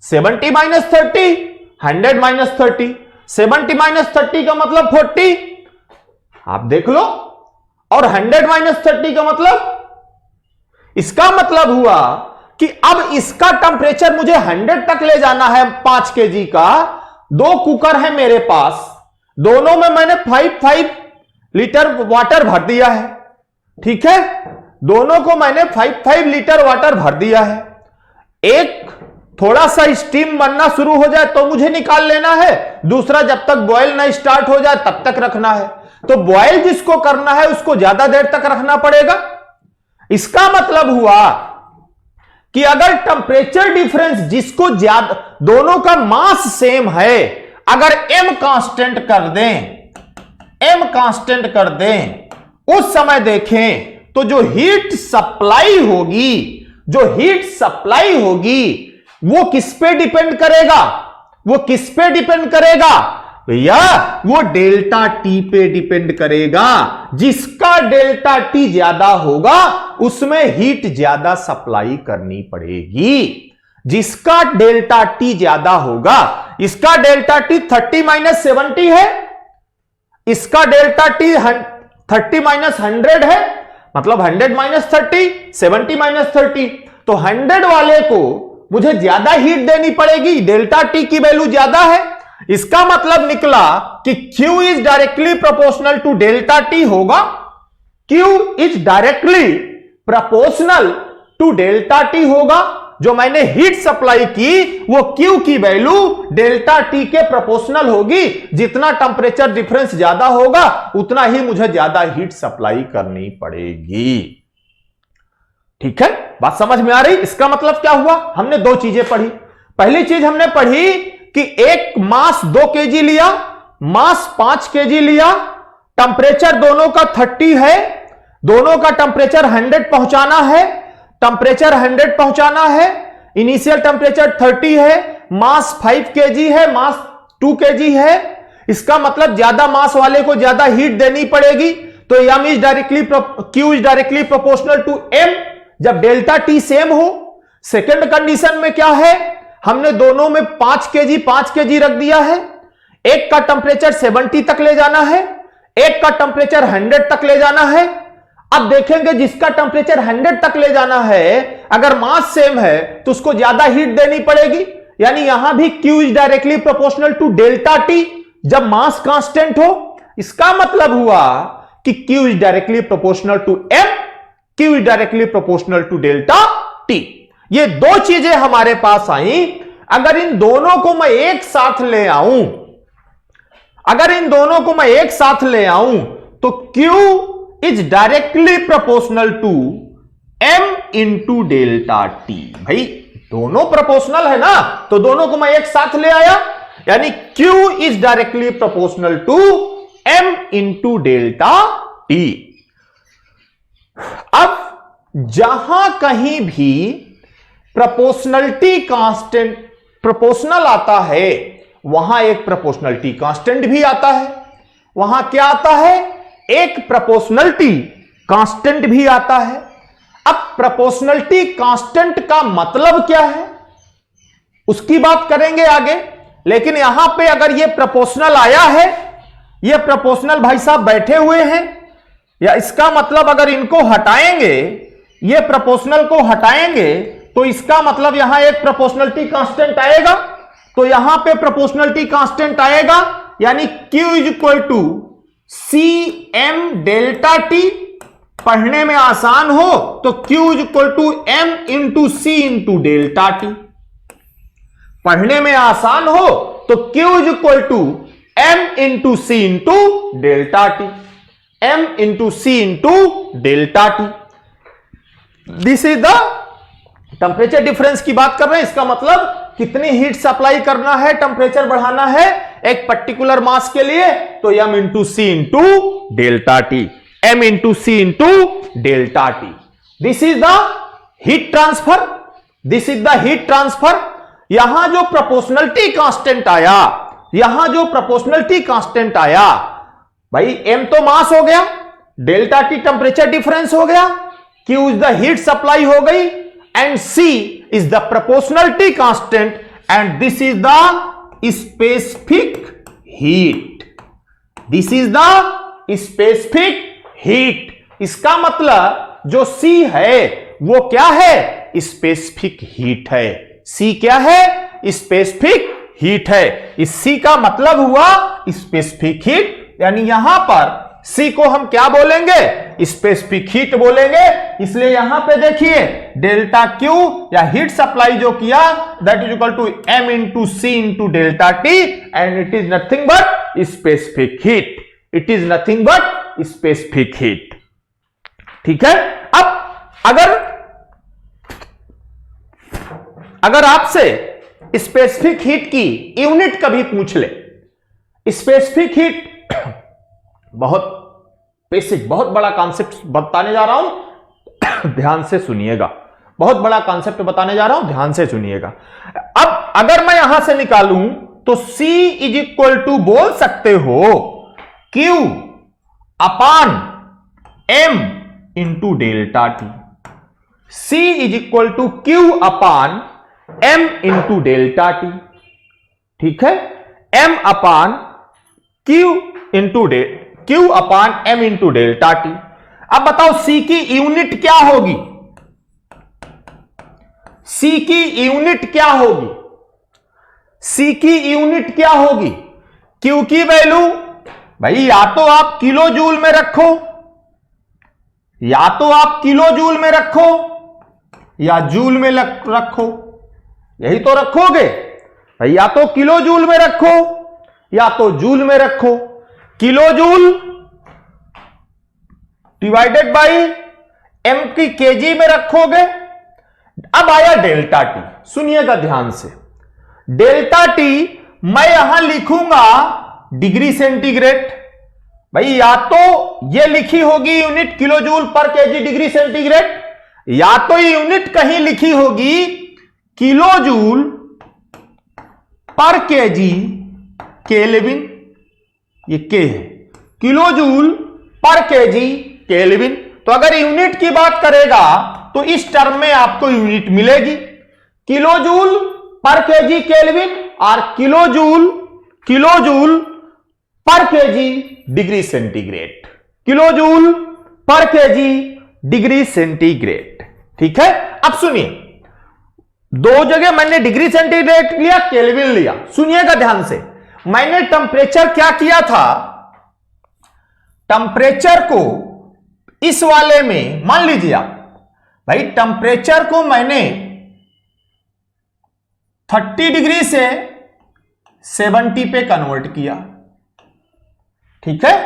70 minus 30 100 minus 30, 70 minus 30 का मतलब 40। आप देख लो, और 100 माइनस 30 का मतलब, इसका मतलब हुआ कि अब इसका टेम्परेचर मुझे 100 तक ले जाना है 5 केजी का। 2 कुकर है मेरे पास, दोनों में मैंने 5 लीटर वाटर भर दिया है, ठीक है, दोनों को मैंने 5 लीटर वाटर भर दिया है। एक थोड़ा सा स्टीम बनना शुरू हो जाए तो मुझे निकाल लेना है, दूसरा जब तक बॉयल ना स्टार्ट हो जाए तब तक रखना है। तो बॉयल जिसको करना है उसको ज्यादा देर तक रखना पड़ेगा। इसका मतलब हुआ कि अगर टेम्परेचर डिफरेंस जिसको ज्यादा, दोनों का मास सेम है, अगर m कांस्टेंट कर दें, m कांस्टेंट कर दें, उस समय देखें तो जो हीट सप्लाई होगी, जो हीट सप्लाई होगी वो किस पे डिपेंड करेगा, वो किस पे डिपेंड करेगा भैया, वो डेल्टा टी पे डिपेंड करेगा। जिसका डेल्टा टी ज्यादा होगा उसमें हीट ज्यादा सप्लाई करनी पड़ेगी। जिसका डेल्टा टी ज्यादा होगा, इसका डेल्टा टी 30 माइनस 70 है, इसका डेल्टा टी 30 माइनस 100 है, मतलब 100 माइनस 30, 70 माइनस 30, तो 100 वाले को मुझे ज्यादा हीट देनी पड़ेगी, डेल्टा टी की वैल्यू ज्यादा है। इसका मतलब निकला कि Q is directly proportional to delta T होगा, Q is directly proportional to delta T होगा। जो मैंने हीट सप्लाई की वो Q की वैल्यू डेल्टा टी के प्रोपोर्शनल होगी। जितना टेम्परेचर डिफरेंस ज्यादा होगा उतना ही मुझे ज्यादा हीट सप्लाई करनी पड़ेगी। ठीक है, बात समझ में आ रही। इसका मतलब क्या हुआ, हमने 2 चीजें पढ़ी। पहली चीज हमने पढ़ी कि एक मास 2 केजी लिया, मास 5 केजी लिया, टेम्परेचर दोनों का 30 है, दोनों का टेम्परेचर 100 पहुंचाना है, टेम्परेचर 100 पहुंचाना है, इनिशियल टेम्परेचर 30 है, मास 5 केजी है, मास 2 केजी है। इसका मतलब ज्यादा मास वाले को ज्यादा हीट देनी पड़ेगी, तो m is directly Q is directly proportional to m जब डेल्टा टी सेम हो। सेकेंड कंडीशन में क्या है, हमने दोनों में 5 केजी रख दिया है। एक का टेम्परेचर 70 तक ले जाना है, एक का टेम्परेचर 100 तक ले जाना है। अब देखेंगे जिसका टेम्परेचर 100 तक ले जाना है, अगर मास सेम है तो उसको ज्यादा हीट देनी पड़ेगी, यानी यहां भी Q is directly proportional to delta T जब मास कांस्टेंट हो। इसका मतलब हुआ कि Q is directly proportional to m, Q is directly proportional to delta T. ये 2 चीजें हमारे पास आई। अगर इन दोनों को मैं एक साथ ले आऊं, अगर इन दोनों को मैं एक साथ ले आऊं तो Q is directly proportional to m into delta T. भाई दोनों प्रोपोर्शनल है ना, तो दोनों को मैं एक साथ ले आया, यानी Q is directly proportional to m into delta T. अब जहां कहीं भी प्रोपोर्शनलिटी कांस्टेंट प्रोपोर्शनल आता है वहां एक प्रोपोर्शनलिटी कांस्टेंट भी आता है। वहां क्या आता है, एक प्रोपोर्शनलिटी कांस्टेंट भी आता है। अब प्रोपोर्शनलिटी कांस्टेंट का मतलब क्या है उसकी बात करेंगे आगे, लेकिन यहां पे अगर ये प्रोपोर्शनल आया है, ये प्रोपोर्शनल भाई साहब बैठे हुए हैं, या इसका मतलब अगर इनको हटाएंगे, ये प्रोपोर्शनल को हटाएंगे तो इसका मतलब यहां एक प्रोपोर्शनलिटी कांस्टेंट आएगा। तो यहां पे प्रोपोर्शनलिटी कांस्टेंट आएगा, यानी Q is equal to C M delta T. पढ़ने में आसान हो तो Q is equal to m into C into delta T. पढ़ने में आसान हो तो Q is equal to m into C into delta T, m into C into delta T. This is the temperature difference की बात कर रहे हैं। इसका मतलब कितनी हीट सप्लाई करना है, टेम्परेचर बढ़ाना है एक पर्टिकुलर मास के लिए, तो m into C into delta T, m into C into delta T. This is the heat transfer, this is the heat transfer. यहां जो प्रोपोर्शनलिटी कांस्टेंट आया, यहां जो प्रोपोर्शनलिटी कांस्टेंट आया, भाई m तो मास हो गया, डेल्टा टी टेम्परेचर डिफरेंस हो गया, Q is the heat supply हो गई, and C is the proportionality constant and this is the specific heat. This is the specific heat. इसका मतलब जो C है वो क्या है, स्पेसिफिक हीट है। C क्या है, स्पेसिफिक हीट है। इस C का मतलब हुआ स्पेसिफिक हीट, यानी यहां पर C को हम क्या बोलेंगे, स्पेसिफिक हीट बोलेंगे। इसलिए यहां पे देखिए डेल्टा Q या हीट सप्लाई जो किया that is equal to M into C into delta T and it is nothing but specific heat. It is nothing but specific heat. ठीक है। अब अगर आपसे स्पेसिफिक हीट की यूनिट कभी पूछ ले, स्पेसिफिक हीट बहुत बेसिक, बहुत बड़ा कॉन्सेप्ट बताने जा रहा हूं, ध्यान से सुनिएगा। बहुत बड़ा कॉन्सेप्ट बताने जा रहा हूं, ध्यान से सुनिएगा। अब अगर मैं यहां से निकालूं तो C इज इक्वल टू बोल सकते हो Q upon M into delta T। C is equal to Q upon M into delta T। ठीक है, M upon Q upon M into delta T। अब बताओ C की यूनिट क्या होगी, C की यूनिट क्या होगी, C की यूनिट क्या होगी। Q की वैल्यू भाई या तो आप किलो जूल में रखो, या तो आप किलो जूल में रखो या जूल में रखो, यही तो रखोगे भाई, या तो किलो जूल में रखो या तो जूल में रखो। Kilo joule divided by M की केजी में रखोगे। अब आया डेल्टा T, सुनिएगा ध्यान से। डेल्टा T मैं यहां लिखूंगा डिग्री सेंटीग्रेड। भाई या तो ये लिखी होगी unit kilo joule per kg degree centigrade, या तो ये यूनिट कहीं लिखी होगी kilo joule per kg kelvin, ये के है, kilo joule per kg kelvin. तो अगर यूनिट की बात करेगा तो इस टर्म में आपको यूनिट मिलेगी kilo joule per kg kelvin और kilo joule per kg degree centigrade, kilo joule per kg degree centigrade. ठीक है। अब सुनिए, दो जगह मैंने डिग्री सेंटीग्रेड लिया, केल्विन लिया। सुनिएगा ध्यान से, मैंने टेम्परेचर क्या किया था, टेम्परेचर को इस वाले में मान लीजिए आप, भाई टेम्परेचर को मैंने 30 डिग्री से 70 पे कन्वर्ट किया। ठीक है,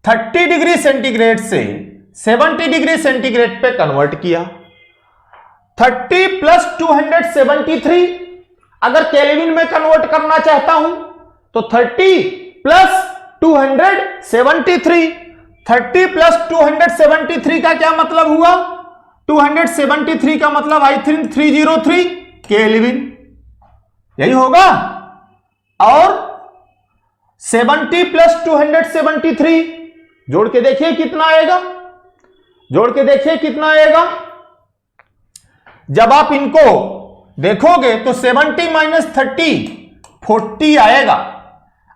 30 डिग्री सेंटीग्रेड से 70 डिग्री सेंटीग्रेड पे कन्वर्ट किया। 30 प्लस 273 अगर केल्विन में कन्वर्ट करना चाहता हूं तो 30 प्लस 273, 30 प्लस 273 का क्या मतलब हुआ, 273 का मतलब आई थिंक 303 केल्विन, यही होगा। और 70 प्लस 273 जोड़ के देखिए कितना आएगा, जोड़ के देखिए कितना आएगा। जब आप इनको देखोगे तो 70 माइनस 30 40 आएगा,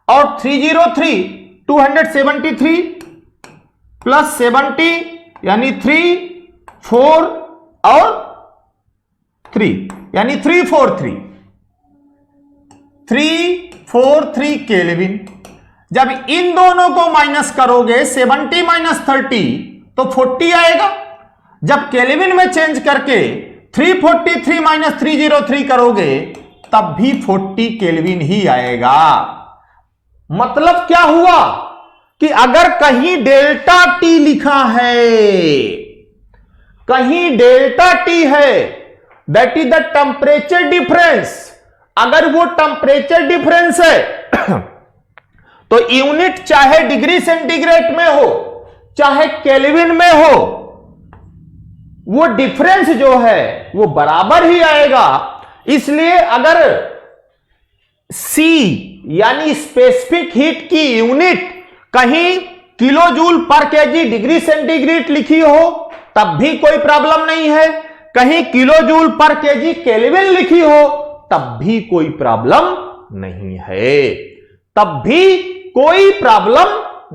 और 303 273 प्लस 70 यानी 3 4 और 3 यानी 343 केल्विन। जब इन दोनों को माइनस करोगे 70 माइनस 30 तो 40 आएगा। जब केल्विन में चेंज करके 343 माइनस 303 करोगे तब भी 40 केल्विन ही आएगा। मतलब क्या हुआ कि अगर कहीं डेल्टा टी लिखा है, कहीं डेल्टा टी है, that is the temperature difference, अगर वो टेम्परेचर डिफरेंस है तो यूनिट चाहे डिग्री सेंटीग्रेड में हो चाहे केल्विन में हो, वो डिफरेंस जो है वो बराबर ही आएगा। इसलिए अगर C यानी स्पेसिफिक हीट की यूनिट कहीं kilo joule per kg degree centigrade लिखी हो तब भी कोई प्रॉब्लम नहीं है, कहीं kilo joule per kg kelvin लिखी हो तब भी कोई प्रॉब्लम नहीं है, तब भी कोई प्रॉब्लम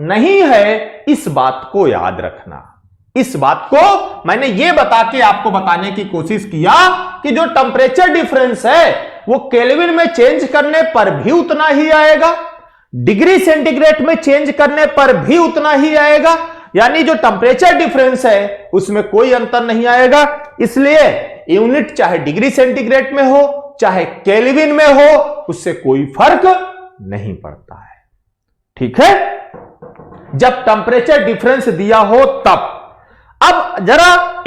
नहीं है। इस बात को याद रखना। इस बात को मैंने ये बता के आपको बताने की कोशिश किया कि जो टेम्परेचर डिफरेंस है वो केल्विन में चेंज करने पर भी उतना ही आएगा, डिग्री सेंटीग्रेड में चेंज करने पर भी उतना ही आएगा, यानी जो टेम्परेचर डिफरेंस है उसमें कोई अंतर नहीं आएगा। इसलिए यूनिट चाहे डिग्री सेंटीग्रेड में हो चाहे केल्विन में हो, उससे कोई फर्क नहीं पड़ता है। ठीक है, जब टेम्परेचर डिफरेंस दिया हो तब। अब जरा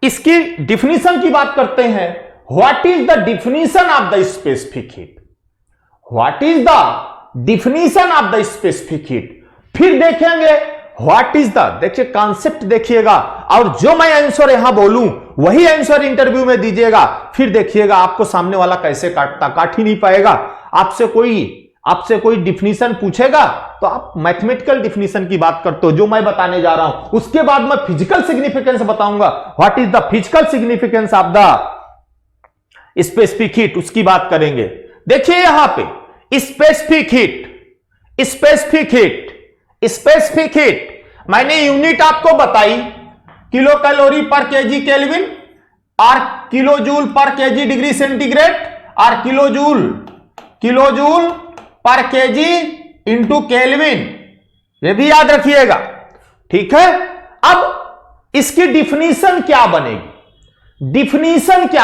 इसकी डिफिनीशन की बात करते हैं। What is the definition of the specific heat? What is the definition of the specific heat? फिर देखेंगे व्हाट इज द, देखिए कॉन्सेप्ट देखिएगा, और जो मैं आंसर यहां बोलूं वही आंसर इंटरव्यू में दीजिएगा। फिर देखिएगा आपको सामने वाला कैसे काट ही नहीं पाएगा। आपसे कोई डिफिनीशन पूछेगा तो आप मैथमेटिकल डिफिनीशन की बात करते हो, जो मैं बताने जा रहा हूं। उसके बाद मैं फिजिकल सिग्निफिकेंस बताऊंगा, what is the physical significance of the specific heat, उसकी बात करेंगे। देखिए यहां पे स्पेसिफिक हीट मैंने यूनिट आपको बताई, kilo calorie per kg kelvin और kilo joule per kg degree centigrade और kilo joule per kg into kelvin, ये भी याद रखिएगा। ठीक है, अब इसकी डिफिनीशन क्या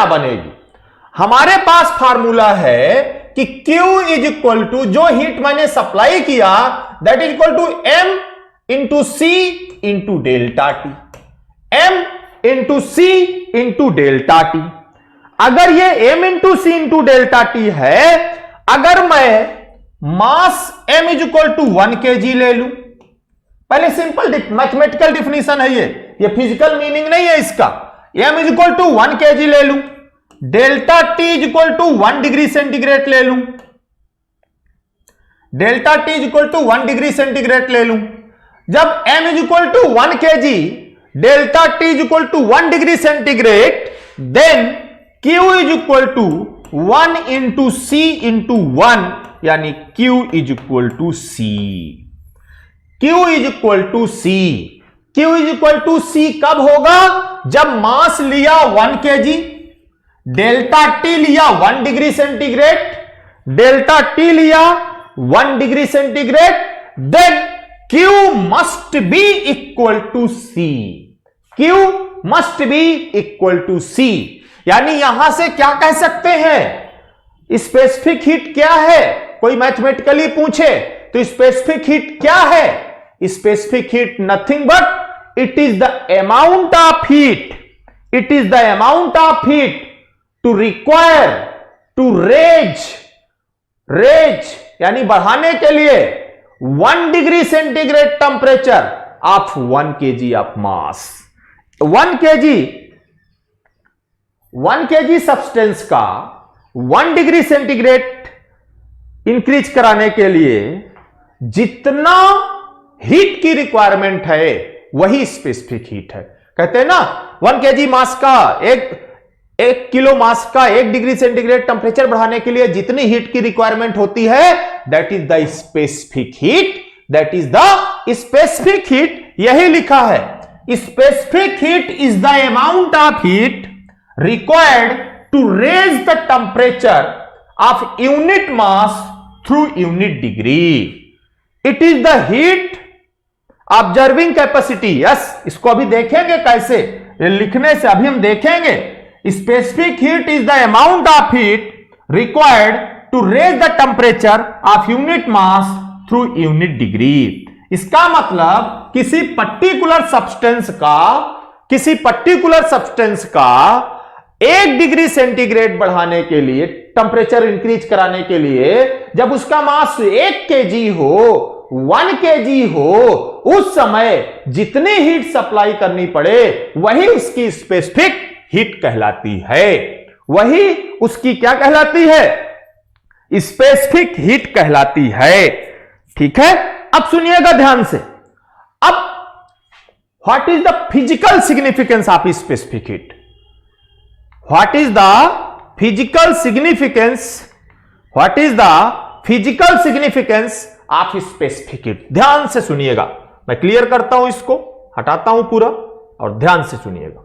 बनेगी? हमारे पास फार्मूला है कि Q इज इक्वल टू, जो हीट मैंने सप्लाई किया that is equal to M into C into delta T, M into C into delta T. अगर ये M into C into delta T है, अगर मैं mass M is equal to 1 kg ले लूं, पहले सिंपल मैथमेटिकल डिफिनीशन है ये फिजिकल मीनिंग नहीं है इसका। M is equal to 1 kg ले लूं, delta T is equal to 1 degree centigrade ले लूं, delta T is equal to 1 degree centigrade ले लूं। जब M is equal to 1 kg, delta T is equal to 1 degree centigrade, then Q is equal to 1 into C into 1, यानी Q is equal to C। Q is equal to C। Q is equal to C कब होगा? जब मास लिया 1 kg, delta T लिया 1 degree centigrade, delta T लिया 1 degree centigrade, then Q must be equal to C। Q must be equal to C, यानी यहां से क्या कह सकते हैं? स्पेसिफिक हीट क्या है? कोई मैथमेटिकली पूछे तो स्पेसिफिक हीट क्या है? Specific heat nothing but it is the amount of heat, it is the amount of heat to require to raise यानी बढ़ाने के लिए 1 degree centigrade temperature of 1 kg of mass. 1 kg substance का 1 degree centigrade increase कराने के लिए जितना heat की रिक्वायरमेंट है वही स्पेसिफिक हीट है। कहते हैं ना 1 kg मास का, एक किलो मास का 1 डिग्री सेंटीग्रेड टेम्परेचर बढ़ाने के लिए जितनी हीट की रिक्वायरमेंट होती है that is the specific heat, that is the specific heat. यही लिखा है, specific heat is the amount of heat required to raise the temperature of unit mass through unit degree. It is the heat observing capacity. Yes, इसको अभी देखेंगे कैसे, लिखने से अभी हम देखेंगे। Specific heat is the amount of heat required to raise the temperature of unit mass through unit degree. इसका मतलब किसी पर्टिकुलर सब्सटेंस का 1 डिग्री सेंटीग्रेड बढ़ाने के लिए, टेम्परेचर इंक्रीज कराने के लिए, जब उसका मास 1 kg हो, 1 kg हो, उस समय जितनी हीट सप्लाई करनी पड़े वही उसकी स्पेसिफिक हीट कहलाती है। वही उसकी क्या कहलाती है? स्पेसिफिक हीट कहलाती है। ठीक है, अब सुनिएगा ध्यान से। अब what is the physical significance of specific heat? What is the physical significance? What is the physical significance of specific heat? ध्यान से सुनिएगा, मैं क्लियर करता हूं इसको, हटाता हूं पूरा और ध्यान से सुनिएगा।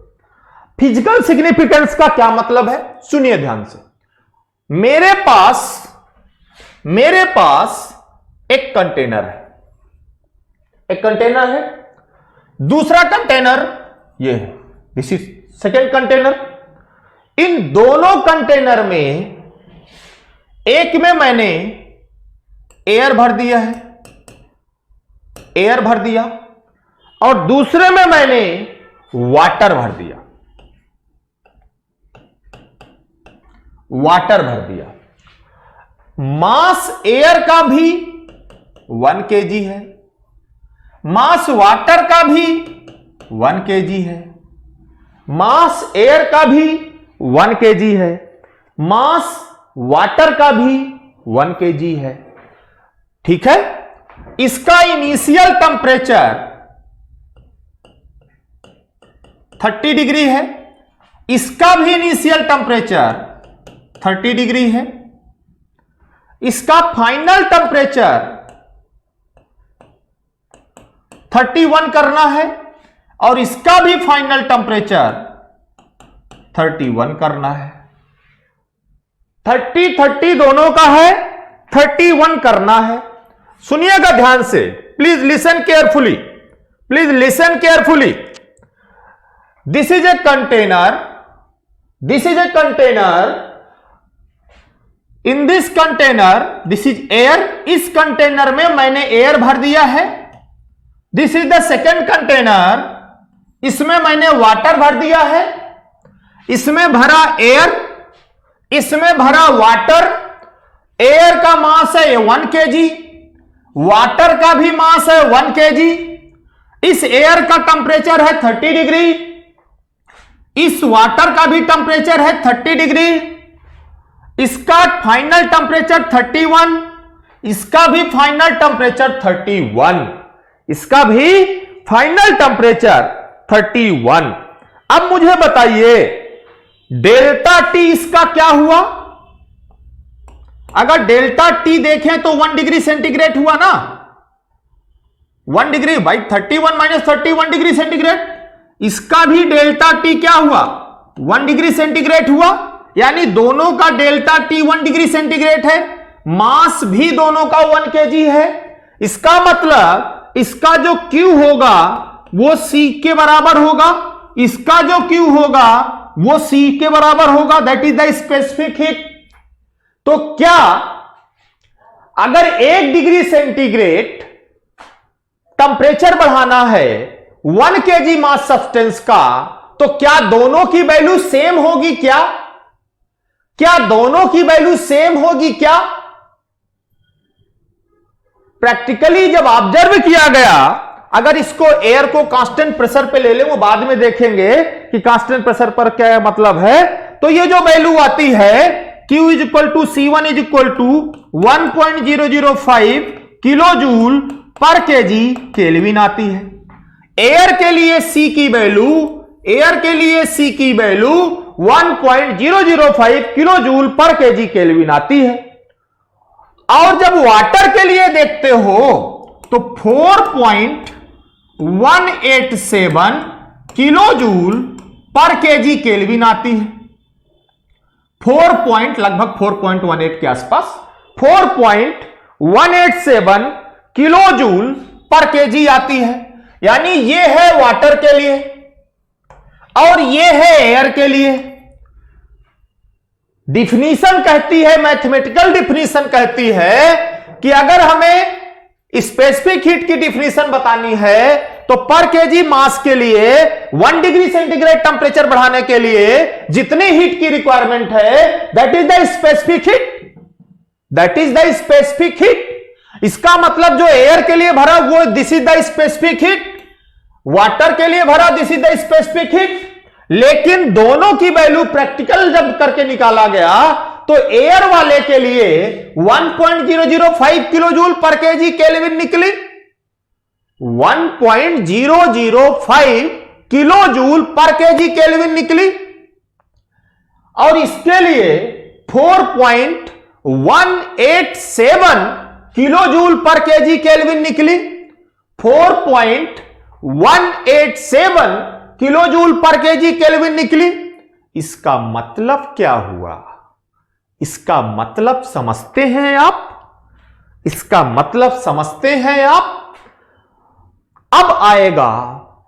फिजिकल सिग्निफिकेंस का क्या मतलब है, सुनिए ध्यान से। मेरे पास एक कंटेनर है, दूसरा कंटेनर ये है, दिस इज सेकेंड कंटेनर। इन दोनों कंटेनर में एक में मैंने एयर भर दिया और दूसरे में मैंने वाटर भर दिया। मास एयर का भी 1 kg है, मास वाटर का भी 1 kg है, मास एयर का भी 1 kg है, मास वाटर का भी 1 kg है। ठीक है, इसका इनिशियल टेंपरेचर 30 डिग्री है, इसका भी इनिशियल टेंपरेचर 30 डिग्री है, इसका फाइनल टेंपरेचर 31 करना है और इसका भी फाइनल टेंपरेचर 31 करना है। 30 दोनों का है, 31 करना है। सुनिएगा ध्यान से, please listen carefully, this is a container, in this container this is air, इस कंटेनर में मैंने एयर भर दिया है। This is the second container, इसमें मैंने वाटर भर दिया है, इसमें भरा एयर, इसमें भरा वाटर। एयर का मास है 1 kg, वाटर का भी मास है 1 kg। इस एयर का टेंपरेचर है 30 डिग्री, इस वाटर का भी टेंपरेचर है 30 डिग्री, इसका फाइनल टेंपरेचर 31, इसका भी फाइनल टेंपरेचर 31, इसका भी फाइनल टेंपरेचर 31। अब मुझे बताइए डेल्टा टी इसका क्या हुआ? अगर डेल्टा टी देखें तो 1 डिग्री सेंटीग्रेड हुआ ना, 1 degree by 31 minus 30 1 degree centigrade. इसका भी डेल्टा टी क्या हुआ? 1 डिग्री सेंटीग्रेड हुआ, यानी दोनों का डेल्टा टी 1 डिग्री सेंटीग्रेड है। मास भी दोनों का 1 kg है। इसका मतलब इसका जो Q होगा वो C के बराबर होगा, इसका जो Q होगा वो C के बराबर होगा, that is the specific heat. तो क्या अगर 1 डिग्री सेंटीग्रेड टेंपरेचर बढ़ाना है 1 kg मास सब्सटेंस का, तो क्या दोनों की वैल्यू सेम होगी? क्या दोनों की वैल्यू सेम होगी? क्या प्रैक्टिकली जब ऑब्जर्व किया गया, अगर इसको एयर को कांस्टेंट प्रेशर पे ले ले, वो बाद में देखेंगे कि कांस्टेंट प्रेशर पर क्या मतलब है। तो ये जो वैल्यू आती है Q is equal to C1 is equal to 1.005 kilo joule per kg kelvin आती है। एयर के लिए C की value 1.005 kilo joule per kg kelvin आती है। और जब वाटर के लिए देखते हो तो 4.187 kilo joule per kg kelvin आती है। लगभग 4.18 के आसपास 4.187 किलो जूल पर केजी आती है। यानी ये है वाटर के लिए और ये है एयर के लिए। डिफिनीशन कहती है, मैथमेटिकल डिफिनीशन कहती है कि अगर हमें स्पेसिफिक हीट की डिफिनीशन बतानी है तो पर केजी मास के लिए 1 डिग्री सेंटीग्रेड टेंपरेचर बढ़ाने के लिए जितनी हीट की रिक्वायरमेंट है that is the specific heat. इसका मतलब जो एयर के लिए भरा वो this is the specific heat, water के लिए भरा this is the specific heat. लेकिन दोनों की वैल्यू प्रैक्टिकल जब करके निकाला गया तो एयर वाले के लिए 1.005 kilo joule per kg kelvin निकली, 1.005 kilo joule per kg kelvin निकली। और इसके लिए 4.187 kilo joule per kg kelvin निकली, 4.187 187 kilo joule per kg kelvin निकली। इसका मतलब क्या हुआ? इसका मतलब समझते हैं आप? इसका मतलब समझते हैं आप? अब आएगा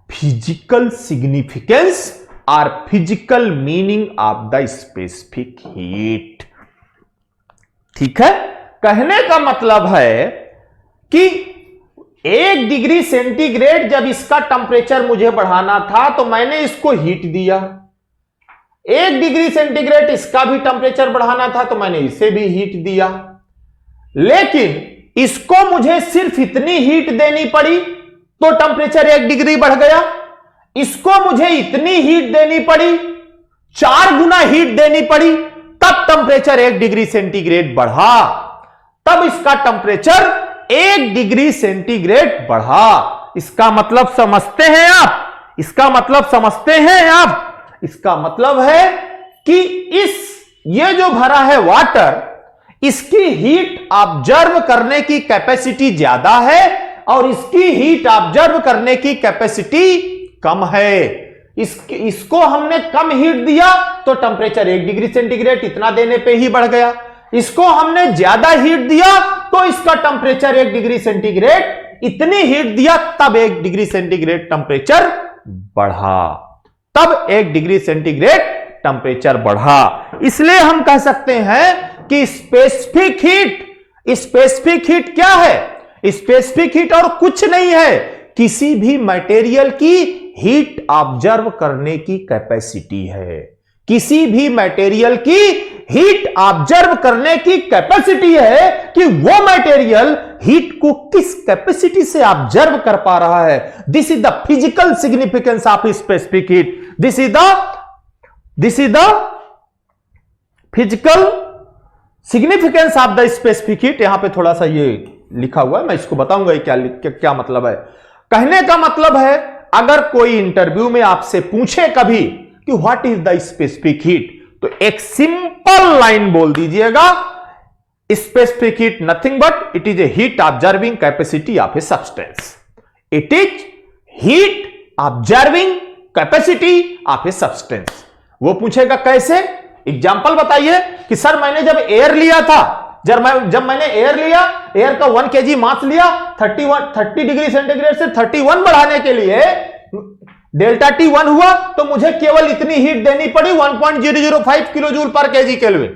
फिजिकल सिग्निफिकेंस और physical meaning of the specific heat. ठीक है, कहने का मतलब है कि 1 डिग्री सेंटीग्रेड जब इसका टेम्परेचर मुझे बढ़ाना था तो मैंने इसको हीट दिया। 1 डिग्री सेंटीग्रेड इसका भी टेम्परेचर बढ़ाना था तो मैंने इसे भी हीट दिया। लेकिन इसको मुझे सिर्फ इतनी हीट देनी पड़ी तो टेम्परेचर 1 डिग्री बढ़ गया। इसको मुझे इतनी हीट देनी पड़ी, 4 गुना हीट देनी पड़ी, तब टेम्परेचर 1 डिग्री सेंटीग्रेड बढ़ा। तब इसका टेम्परेचर 1 डिग्री सेंटीग्रेड बढ़ा। इसका मतलब समझते हैं आप? इसका मतलब समझते हैं आप? इसका मतलब है कि ये जो भरा है वाटर, इसकी हीट ऑब्जर्व करने की कैपेसिटी ज्यादा है और इसकी हीट ऑब्जर्व करने की कैपेसिटी कम है। इसको हमने कम हीट दिया तो टेम्परेचर 1 डिग्री सेंटीग्रेड इतना देने पे ही बढ़ गया। इसको हमने ज्यादा हीट दिया तो इसका टेम्परेचर 1 डिग्री सेंटीग्रेड इतनी हीट दिया तब 1 डिग्री सेंटीग्रेड टेम्परेचर बढ़ा। तब 1 डिग्री सेंटीग्रेड टेम्परेचर बढ़ा। इसलिए हम कह सकते हैं कि स्पेसिफिक हीट क्या है? स्पेसिफिक हीट और कुछ नहीं है, किसी भी मटेरियल की हीट ऑब्जर्व करने की कैपेसिटी है। किसी भी मटेरियल की हीट ऑब्जर्व करने की कैपेसिटी है कि वो मटेरियल हीट को किस कैपेसिटी से ऑब्जर्व कर पा रहा है। This is the physical significance of specific heat. This is the physical significance of the specific heat. यहां पे थोड़ा सा ये लिखा हुआ है, मैं इसको बताऊंगा क्या मतलब है। कहने का मतलब है, अगर कोई इंटरव्यू में आपसे पूछे कभी कि what is the specific heat, तो एक सिंपल लाइन बोल दीजिएगा, specific heat nothing but it is a heat observing capacity of a substance. It is heat observing capacity of a substance. वो पूछेगा कैसे? एग्जाम्पल बताइए कि सर मैंने जब एयर लिया था, जब मैंने एयर लिया, एयर का 1 kg मास लिया, 30 डिग्री सेंटीग्रेड से 31 बढ़ाने के लिए डेल्टा टी 1 हुआ तो मुझे केवल इतनी हीट देनी पड़ी 1.005 kilo joule per kg kelvin.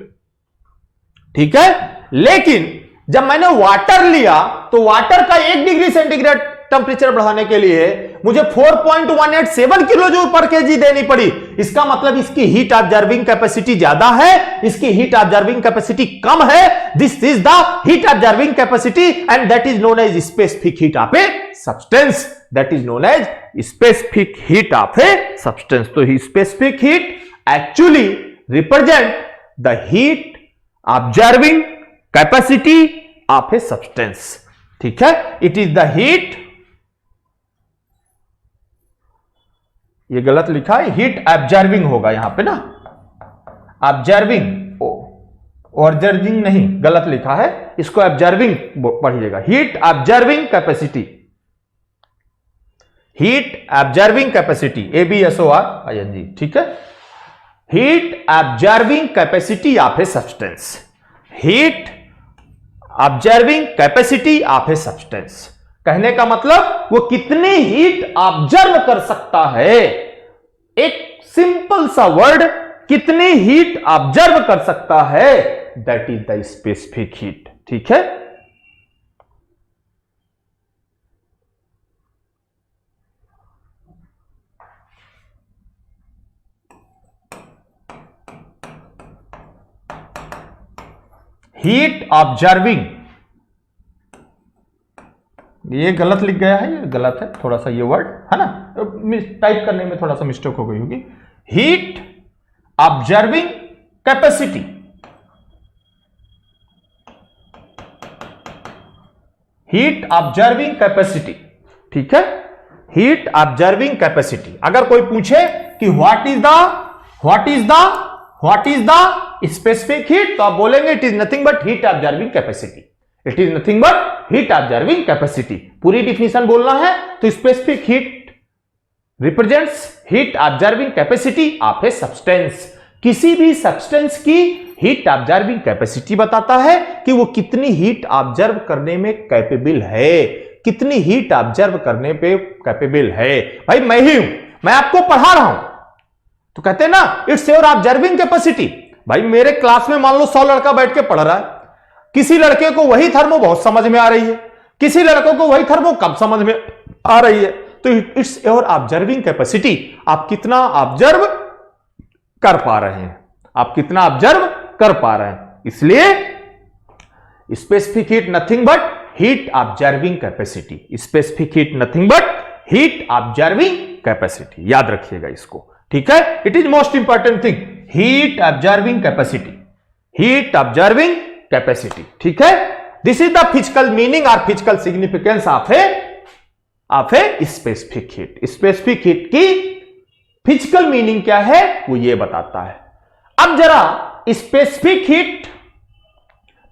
ठीक है, लेकिन जब मैंने वाटर लिया तो वाटर का 1 डिग्री सेंटीग्रेड टेम्परेचर बढ़ाने के लिए मुझे 4.187 किलो जूल पर केजी देनी पड़ी। इसका मतलब इसकी हीट ऑब्जर्विंग कैपेसिटी ज्यादा है, इसकी हीट ऑब्जर्विंग कैपेसिटी कम है। This is the heat observing capacity and that is known as specific heat of a substance. That is known as specific heat of a substance. तो specific heat actually represent the heat observing capacity of a substance. ठीक है, it is the heat, ये गलत लिखा है, heat observing होगा यहां पे ना, ऑब्जर्विंग, ऑब्जर्विंग नहीं, गलत लिखा है, इसको ऑब्जर्विंग पढ़िएगा। Heat observing capacity, heat observing capacity, ABSORING। ठीक है, heat observing capacity of a substance, heat observing capacity of a substance. कहने का मतलब वो कितनी हीट ऑब्जर्व कर सकता है। एक सिंपल सा वर्ड, कितनी हीट ऑब्जर्व कर सकता है, that is the specific heat. ठीक है, हीट ऑब्जर्विंग, ये गलत लिख गया है, ये गलत है थोड़ा सा, ये वर्ड है ना, टाइप करने में थोड़ा सा मिस्टेक हो गई होगी। Heat observing capacity, heat observing capacity. ठीक है, हीट ऑब्जर्विंग कैपेसिटी। अगर कोई पूछे कि what is the specific heat, तो आप बोलेंगे it is nothing but heat observing capacity. It is nothing but heat observing capacity. पूरी डिफिनेशन बोलना है तो specific heat represents heat observing capacity of a substance. किसी भी सब्सटेंस की हीट ऑब्जर्विंग कैपेसिटी बताता है कि वो कितनी हीट ऑब्जर्व करने में कैपेबल है, कितनी हीट ऑब्जर्व करने पे कैपेबल है। भाई मैं ही हूं, मैं आपको पढ़ा रहा हूं तो कहते हैं ना इट्स योर ऑब्जर्विंग कैपेसिटी। भाई मेरे क्लास में मान लो 100 लड़का बैठ के पढ़ रहा है, किसी लड़के को वही थर्मो बहुत समझ में आ रही है, किसी लड़कों को वही थर्मो कम समझ में आ रही है। तो इट्स योर ऑब्जर्विंग कैपेसिटी, आप कितना ऑब्जर्व कर पा रहे हैं, आप कितना ऑब्जर्व कर पा रहे हैं। इसलिए specific heat nothing but heat observing capacity, specific heat nothing but heat observing capacity, याद रखिएगा इसको, ठीक है। It is most important thing, heat observing capacity, heat observing capacity, ठीक है। This is the physical meaning और physical significance of a specific heat. Specific heat की physical meaning क्या है वो ये बताता है। अब जरा स्पेसिफिक हीट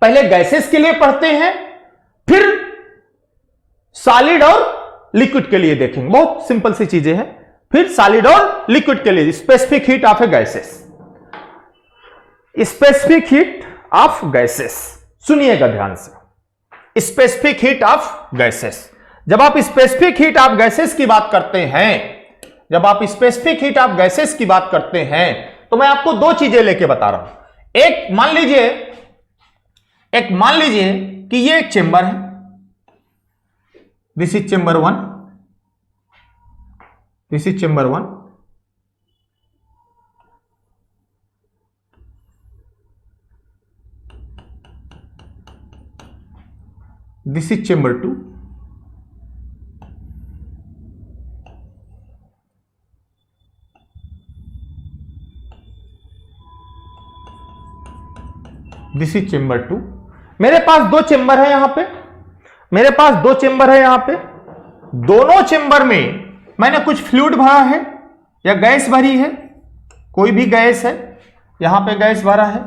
पहले गैसेस के लिए पढ़ते हैं, फिर सॉलिड और लिक्विड के लिए देखेंगे। बहुत सिंपल सी चीजें हैं। फिर सॉलिड और लिक्विड के लिए specific heat of A gases, specific heat of gases, सुनिएगा ध्यान से। स्पेसिफिक हीट ऑफ गैसेस, जब आप स्पेसिफिक हीट ऑफ गैसेस की बात करते हैं, जब आप स्पेसिफिक हीट ऑफ गैसेस की बात करते हैं तो मैं आपको दो चीजें लेके बता रहा हूं। एक मान लीजिए कि ये एक चेंबर है, this is chamber 1, this is chamber 1, this is chamber 2, this is chamber 2। मेरे पास दो चेंबर है यहां पे, मेरे पास दो चेंबर है यहां पे। दोनों चेंबर में मैंने कुछ फ्लूइड भरा है या गैस भरी है, कोई भी गैस है, यहां पे गैस भरा है,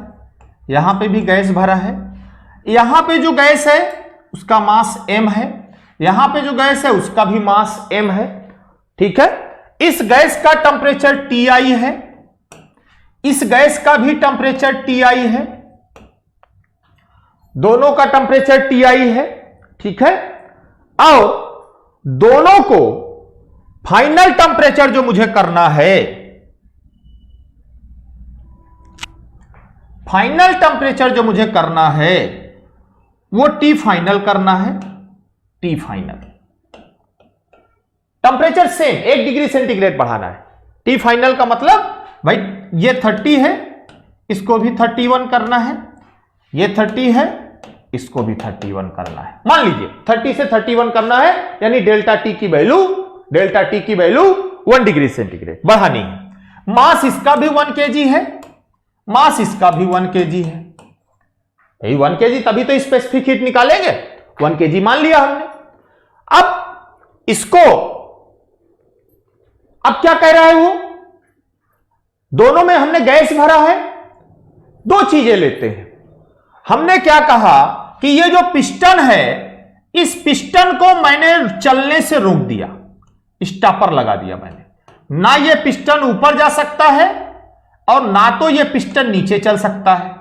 यहां पे भी गैस भरा है। यहां पे जो गैस है उसका मास m है, यहां पे जो गैस है उसका भी मास m है, ठीक है। इस गैस का टेंपरेचर Ti है, इस गैस का भी टेंपरेचर Ti है, दोनों का टेंपरेचर Ti है, ठीक है। और दोनों को फाइनल टेंपरेचर जो मुझे करना है, फाइनल टेंपरेचर जो मुझे करना है वो T फाइनल करना है, T final. Temperature same 1 degree centigrade बढ़ाना है। T फाइनल का मतलब भाई ये 30 है, इसको भी 31 करना है, ये 30 है, इसको भी 31 करना है। मान लीजिए 30 से 31 करना है, यानी डेल्टा टी की वैल्यू 1 डिग्री सेंटीग्रेड बढ़ानी है। मास इसका भी 1 kg है, मास इसका भी 1 kg है। यही 1 kg तभी तो स्पेसिफिक हीट निकालेंगे, 1 kg मान लिया हमने। अब इसको, अब क्या कह रहा है वो, दोनों में हमने गैस भरा है। दो चीजें लेते हैं। हमने क्या कहा कि ये जो पिस्टन है, इस पिस्टन को मैंने चलने से रोक दिया, स्टॉपर लगा दिया मैंने। ना ये पिस्टन ऊपर जा सकता है और ना तो ये पिस्टन नीचे चल सकता है,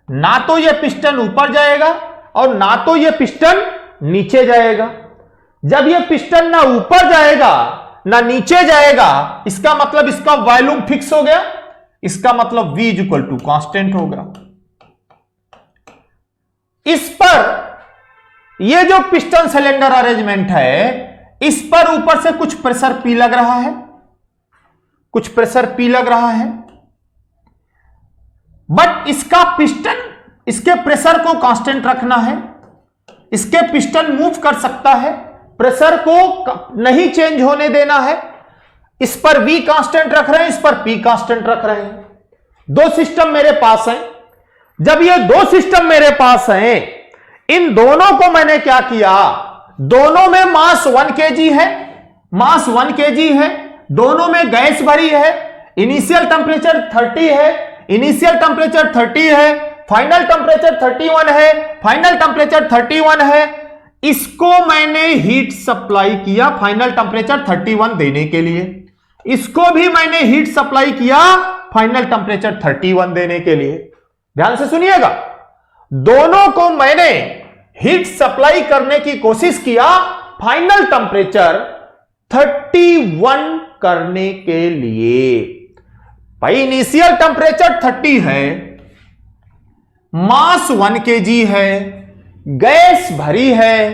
ना तो ये पिस्टन ऊपर जाएगा और ना तो ये पिस्टन नीचे जाएगा। जब ये पिस्टन ना ऊपर जाएगा ना नीचे जाएगा, इसका मतलब इसका वॉल्यूम फिक्स हो गया, इसका मतलब V इक्वल टू कांस्टेंट होगा। इस पर ये जो पिस्टन सिलेंडर अरेंजमेंट है, इस पर ऊपर से कुछ प्रेशर P लग रहा है, कुछ प्रेशर P लग रहा है, बट इसका पिस्टन, इसके प्रेशर को कांस्टेंट रखना है। इसके पिस्टन मूव कर सकता है, प्रेशर को नहीं चेंज होने देना है। इस पर V कांस्टेंट रख रहे हैं, इस पर P कांस्टेंट रख रहे हैं। दो सिस्टम मेरे पास हैं। जब ये दो सिस्टम मेरे पास हैं, इन दोनों को मैंने क्या किया, दोनों में मास 1 kg है, मास 1 kg है, दोनों में गैस भरी है। इनिशियल टेंपरेचर 30 है, इनिशियल टेंपरेचर 30 है, फाइनल टेंपरेचर 31 है, फाइनल टेंपरेचर 31 है। इसको मैंने हीट सप्लाई किया फाइनल टेंपरेचर 31 देने के लिए, इसको भी मैंने हीट सप्लाई किया फाइनल टेंपरेचर 31 देने के लिए। ध्यान से सुनिएगा, दोनों को मैंने हीट सप्लाई करने की कोशिश किया फाइनल टेंपरेचर 31 करने के लिए। भाई इनिशियल टेंपरेचर 30 है, मास 1 kg है, गैस भरी है,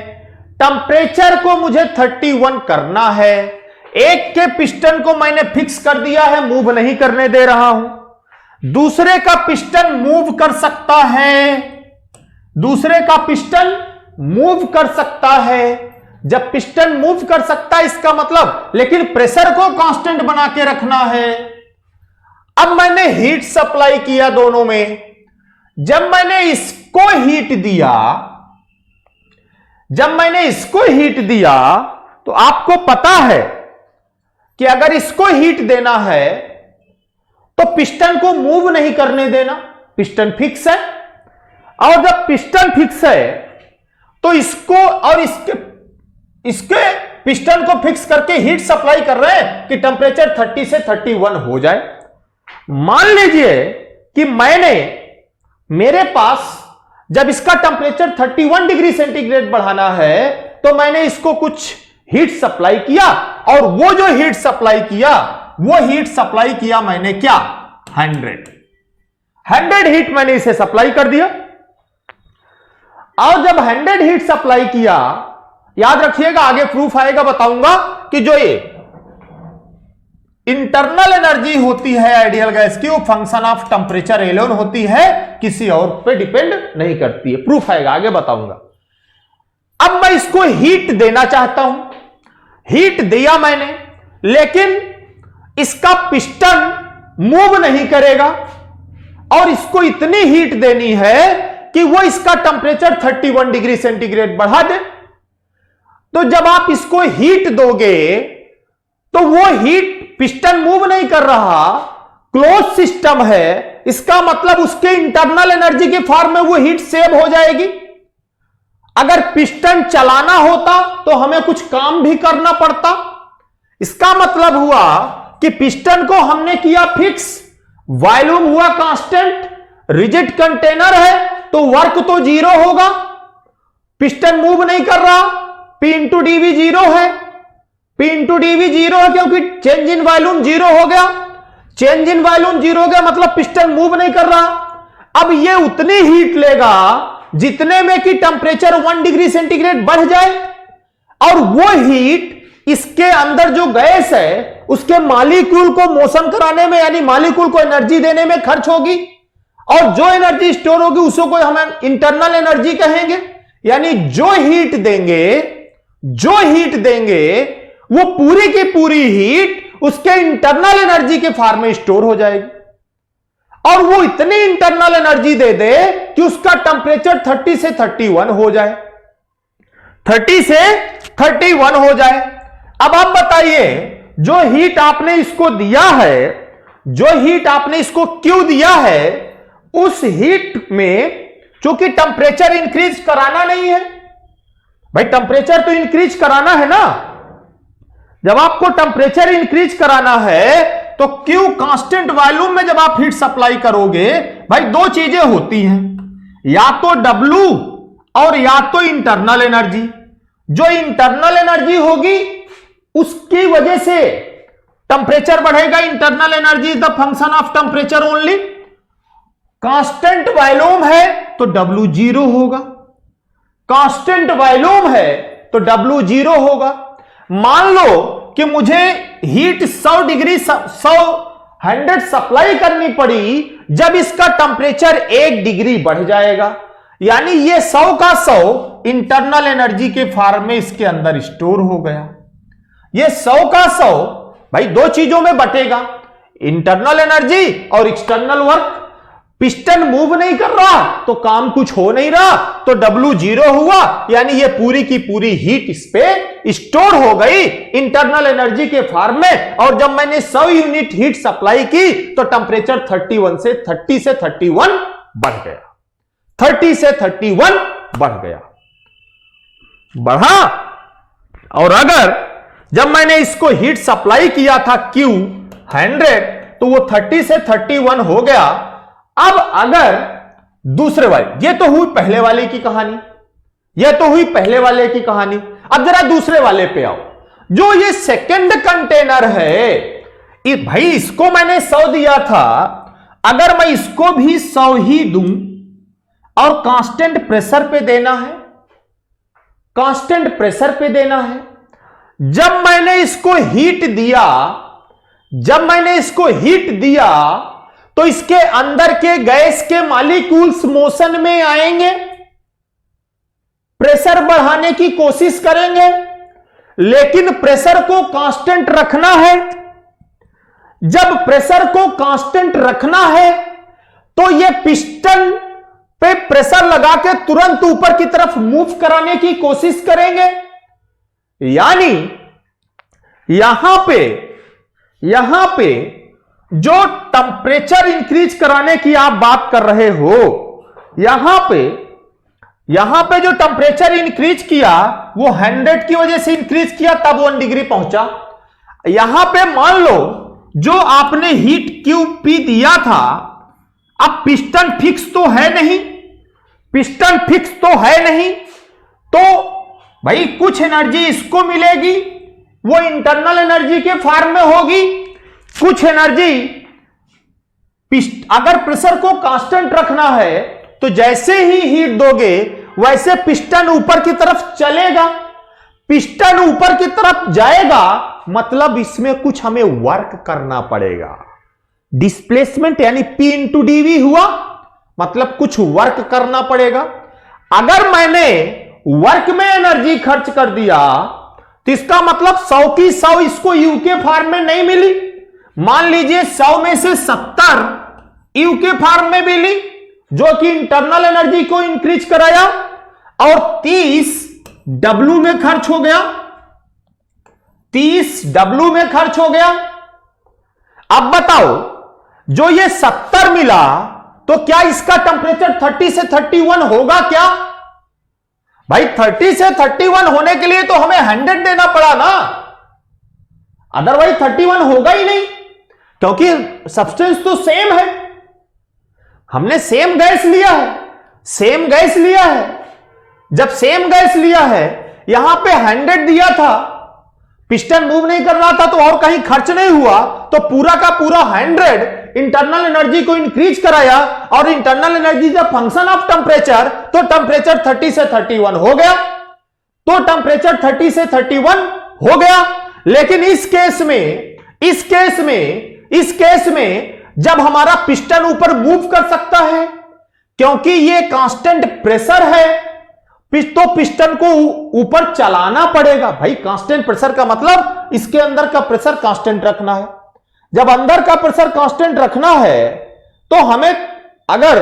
टेंपरेचर को मुझे 31 करना है। एक के पिस्टन को मैंने फिक्स कर दिया है, मूव नहीं करने दे रहा हूं। दूसरे का पिस्टन मूव कर सकता है, दूसरे का पिस्टन मूव कर सकता है। जब पिस्टन मूव कर सकता है इसका मतलब, लेकिन प्रेशर को कांस्टेंट बना के रखना है। अब मैंने हीट सप्लाई किया दोनों में, जब मैंने इसको हीट दिया, जब मैंने इसको हीट दिया तो आपको पता है कि अगर इसको हीट देना है तो पिस्टन को मूव नहीं करने देना, पिस्टन फिक्स है। और जब पिस्टन फिक्स है तो इसको और इसके पिस्टन को फिक्स करके हीट सप्लाई कर रहे हैं कि टेंपरेचर 30 से 31 हो जाए। मान लीजिए कि मेरे पास जब इसका टेंपरेचर 31 डिग्री सेंटीग्रेड बढ़ाना है तो मैंने इसको कुछ हीट सप्लाई किया, और वो जो हीट सप्लाई किया वो हीट सप्लाई किया मैंने क्या 100 हीट मैंने इसे सप्लाई कर दिया। और जब 100 हीट सप्लाई किया, याद रखिएगा आगे प्रूफ आएगा बताऊंगा कि जो ये इंटरनल एनर्जी होती है आइडियल गैस की, वो फंक्शन ऑफ टेंपरेचर एलोन होती है, किसी और पे डिपेंड नहीं करती है। प्रूफ आएगा आगे बताऊंगा। अब मैं इसको हीट देना चाहता हूं, हीट दिया मैंने, लेकिन इसका पिस्टन मूव नहीं करेगा, और इसको इतनी हीट देनी है कि वो इसका टेंपरेचर 31 डिग्री सेंटीग्रेड बढ़ा दे। तो जब आप इसको हीट दोगे तो वो हीट, पिस्टन मूव नहीं कर रहा, क्लोज सिस्टम है, इसका मतलब उसके इंटरनल एनर्जी के फॉर्म में वो हीट सेव हो जाएगी। अगर पिस्टन चलाना होता तो हमें कुछ काम भी करना पड़ता। इसका मतलब हुआ कि पिस्टन को हमने किया फिक्स, वॉल्यूम हुआ कांस्टेंट, रिजिड कंटेनर है तो वर्क तो 0 होगा, पिस्टन मूव नहीं कर रहा, P इंटू डीवी 0 है, P इंटू डीवी 0 है क्योंकि चेंज इन वॉल्यूम 0 हो गया, चेंज इन वॉल्यूम 0 हो गया मतलब पिस्टन मूव नहीं कर रहा। अब ये उतनी हीट लेगा जितने में कि टेंपरेचर 1 डिग्री सेंटीग्रेड बढ़ जाए, और वो हीट इसके अंदर जो गैस है उसके मॉलिक्यूल को मोशन कराने में, यानी मॉलिक्यूल को एनर्जी देने में खर्च होगी, और जो एनर्जी स्टोर होगी उसको कोई हम इंटरनल एनर्जी कहेंगे। यानी जो हीट देंगे वो पूरी की पूरी हीट उसके इंटरनल एनर्जी के फॉर्म में स्टोर हो जाएगी, और वो इतनी इंटरनल एनर्जी दे दे कि उसका टेंपरेचर 30 से 31 हो जाए, 30 से 31 हो जाए। अब आप बताइए, जो हीट आपने इसको दिया है, जो हीट आपने इसको क्यों दिया है, उस हीट में चूंकि टेंपरेचर इंक्रीज कराना नहीं है, भाई टेंपरेचर तो इंक्रीज कराना है ना। जब आपको टेंपरेचर इंक्रीज कराना है तो क्यू कांस्टेंट वॉल्यूम में जब आप हीट सप्लाई करोगे, भाई दो चीजें होती हैं, या तो W और या तो इंटरनल एनर्जी। जो इंटरनल एनर्जी होगी उसकी वजह से टेंपरेचर बढ़ेगा, internal energy is the function of temperature only. Constant volume है तो W 0 होगा, कांस्टेंट वॉल्यूम है तो W 0 होगा। मान लो कि मुझे हीट 100 डिग्री 100 सप्लाई करनी पड़ी, जब इसका टेंपरेचर 1 डिग्री बढ़ जाएगा, यानी ये 100 का 100 इंटरनल एनर्जी के फॉर्म में इसके अंदर स्टोर हो गया। ये 100 का 100 भाई दो चीजों में बटेगा, इंटरनल एनर्जी और एक्सटर्नल वर्क। पिस्टन मूव नहीं कर रहा तो काम कुछ हो नहीं रहा, तो W 0 हुआ, यानी ये पूरी की पूरी हीट इस पे स्टोर हो गई इंटरनल एनर्जी के फॉर्म में। और जब मैंने 100 यूनिट हीट सप्लाई की तो टेंपरेचर 30 से 31 बढ़ गया, 30 से 31 बढ़ गया। बढ़ा, और अगर जब मैंने इसको हीट सप्लाई किया था Q100 तो वो 30 से 31 हो गया। अब अगर दूसरे वाले, ये तो हुई पहले वाले की कहानी, ये तो हुई पहले वाले की कहानी। अब जरा दूसरे वाले पे आओ। जो ये सेकंड कंटेनर है, भाई इसको मैंने 100 दिया था, अगर मैं इसको भी 100 ही दूं और कांस्टेंट प्रेशर पे देना है, कांस्टेंट प्रेशर पे देना है। जब मैंने इसको हीट दिया, जब मैंने इसको हीट दिया तो इसके अंदर के गैस के मॉलिक्यूल्स मोशन में आएंगे, प्रेशर बढ़ाने की कोशिश करेंगे, लेकिन प्रेशर को कांस्टेंट रखना है। जब प्रेशर को कांस्टेंट रखना है तो यह पिस्टन पे प्रेशर लगा के तुरंत ऊपर की तरफ मूव कराने की कोशिश करेंगे। यानी यहां पे जो टेम्परेचर इंक्रीज कराने की आप बात कर रहे हो, यहां पे जो टेम्परेचर इंक्रीज किया वो 100 की वजह से इंक्रीज किया, तब 1 डिग्री पहुंचा। यहां पे मान लो जो आपने हीट QP दिया था, अब पिस्टन फिक्स तो है नहीं, पिस्टन फिक्स तो है नहीं, तो भाई कुछ एनर्जी इसको मिलेगी, वो इंटरनल एनर्जी के फॉर्म में होगी। कुछ एनर्जी, अगर प्रेशर को कांस्टेंट रखना है तो जैसे ही हीट दोगे वैसे पिस्टन ऊपर की तरफ चलेगा, पिस्टन ऊपर की तरफ जाएगा, मतलब इसमें कुछ हमें वर्क करना पड़ेगा। डिस्प्लेसमेंट यानी P इंटू dV हुआ, मतलब कुछ वर्क करना पड़ेगा। अगर मैंने वर्क में एनर्जी खर्च कर दिया तो इसका मतलब 100 की 100 इसको U के फॉर्म में नहीं मिली। मान लीजिए 100 में से 70 U के फॉर्म में मिली, जो कि इंटरनल एनर्जी को इंक्रीज कराया, और 30 W में खर्च हो गया, 30 W में खर्च हो गया। अब बताओ, जो ये 70 मिला तो क्या इसका टेम्परेचर 30 से 31 होगा क्या? भाई 30 से 31 होने के लिए तो हमें 100 देना पड़ा ना, अदरवाइज 31 होगा ही नहीं, क्योंकि सब्सटेंस तो सेम है, हमने सेम गैस लिया है, सेम गैस लिया है। जब सेम गैस लिया है, यहां पे 100 दिया था, पिस्टन मूव नहीं कर रहा था तो और कहीं खर्च नहीं हुआ, तो पूरा का पूरा 100 इंटरनल एनर्जी को इंक्रीज कराया, और इंटरनल एनर्जी जब फंक्शन ऑफ टेम्परेचर, तो टेम्परेचर 30 से 31 हो गया, तो टेम्परेचर 30 से 31 हो गया। लेकिन इस केस में जब हमारा पिस्टन ऊपर मूव कर सकता है, क्योंकि ये कांस्टेंट प्रेशर है, तो पिस्टन को ऊपर चलाना पड़ेगा। भाई कांस्टेंट प्रेशर का मतलब इसके अंदर का प्रेशर कांस्टेंट रखना है। जब अंदर का प्रेशर कांस्टेंट रखना है तो हमें, अगर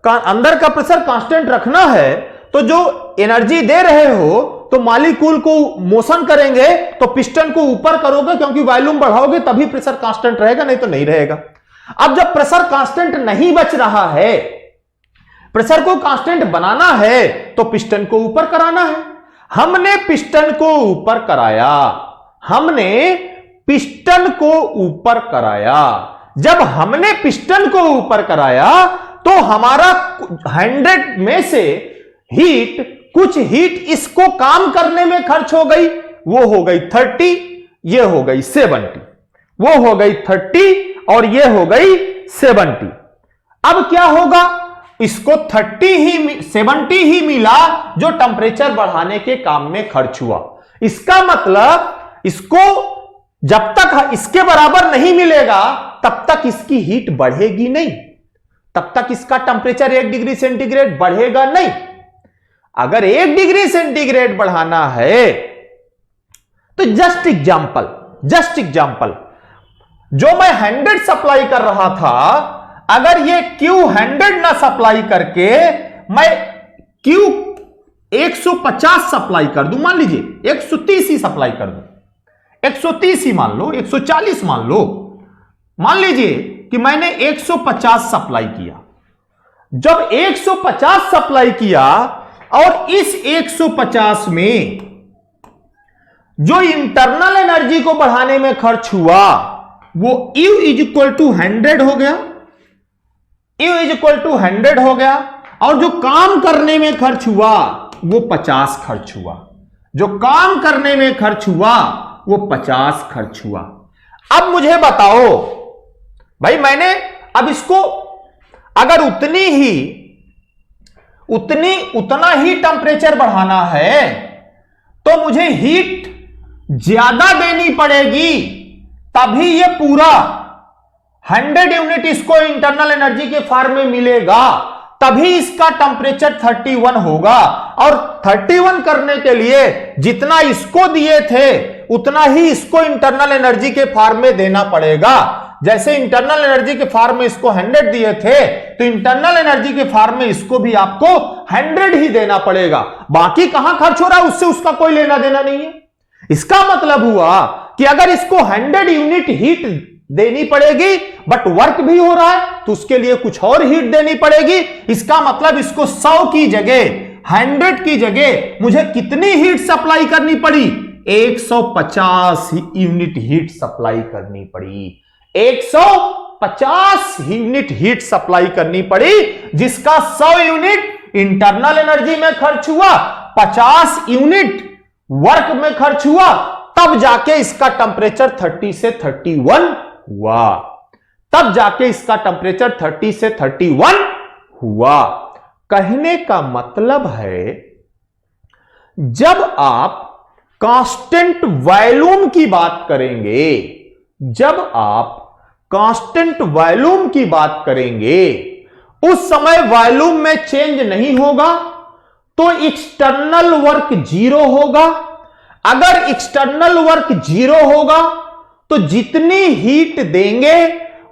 अंदर का प्रेशर कांस्टेंट रखना है तो जो एनर्जी दे रहे हो तो मॉलिक्यूल को मोशन करेंगे, तो पिस्टन को ऊपर करोगे, क्योंकि वॉल्यूम बढ़ाओगे तभी प्रेशर कांस्टेंट रहेगा, नहीं तो नहीं रहेगा। अब जब प्रेशर कांस्टेंट नहीं बच रहा है, प्रेशर को कांस्टेंट बनाना है, तो पिस्टन को ऊपर कराना है। हमने पिस्टन को ऊपर कराया, हमने पिस्टन को ऊपर कराया। जब हमने पिस्टन को ऊपर कराया तो हमारा 100 में से कुछ हीट इसको काम करने में खर्च हो गई, वो हो गई 30, ये हो गई 70, वो हो गई 30 और ये हो गई 70। अब क्या होगा, इसको 70 ही मिला जो टेम्परेचर बढ़ाने के काम में खर्च हुआ। इसका मतलब इसको जब तक इसके बराबर नहीं मिलेगा तब तक इसकी हीट बढ़ेगी नहीं, तब तक इसका टेम्परेचर 1 डिग्री सेंटीग्रेड बढ़ेगा नहीं। अगर 1 डिग्री सेंटीग्रेड बढ़ाना है तो जस्ट एग्जांपल, जो मैं 100 सप्लाई कर रहा था, अगर ये Q100 ना सप्लाई करके मैं Q 150 सप्लाई कर दूं, मान लीजिए 130 ही सप्लाई कर दूं, 130 ही मान लो, 140 मान लो, मान लीजिए कि मैंने 150 सप्लाई किया। जब 150 सप्लाई किया और इस 150 में जो इंटरनल एनर्जी को बढ़ाने में खर्च हुआ वो U इज इक्वल टू 100 हो गया, U इज इक्वल टू 100 हो गया, और जो काम करने में खर्च हुआ वो 50 खर्च हुआ, जो काम करने में खर्च हुआ वो 50 खर्च हुआ। अब मुझे बताओ भाई, मैंने अब इसको अगर उतना ही टेम्परेचर बढ़ाना है तो मुझे हीट ज्यादा देनी पड़ेगी, तभी ये पूरा 100 यूनिट इसको इंटरनल एनर्जी के फॉर्म में मिलेगा, तभी इसका टेम्परेचर 31 होगा। और 31 करने के लिए जितना इसको दिए थे उतना ही इसको इंटरनल एनर्जी के फॉर्म में देना पड़ेगा। जैसे इंटरनल एनर्जी के फॉर्म में इसको 100 दिए थे तो इंटरनल एनर्जी के फॉर्म में इसको भी आपको 100 ही देना पड़ेगा। बाकी कहां खर्च हो रहा है उससे उसका कोई लेना देना नहीं है। इसका मतलब हुआ कि अगर इसको 100 यूनिट हीट देनी पड़ेगी बट वर्क भी हो रहा है तो उसके लिए कुछ और हीट देनी पड़ेगी। इसका मतलब इसको 100 की जगह 100 की जगह मुझे कितनी हीट सप्लाई करनी पड़ी? 150 यूनिट हीट सप्लाई करनी पड़ी। 150 यूनिट हीट सप्लाई करनी पड़ी, जिसका 100 यूनिट इंटरनल एनर्जी में खर्च हुआ, 50 यूनिट वर्क में खर्च हुआ, तब जाके इसका टेम्परेचर 30 से 31 हुआ। तब जाके इसका टेम्परेचर 30 से 31 हुआ। कहने का मतलब है जब आप कांस्टेंट वॉल्यूम की बात करेंगे, जब आप कांस्टेंट वॉल्यूम की बात करेंगे उस समय वॉल्यूम में चेंज नहीं होगा तो एक्सटर्नल वर्क 0 होगा। अगर एक्सटर्नल वर्क 0 होगा तो जितनी हीट देंगे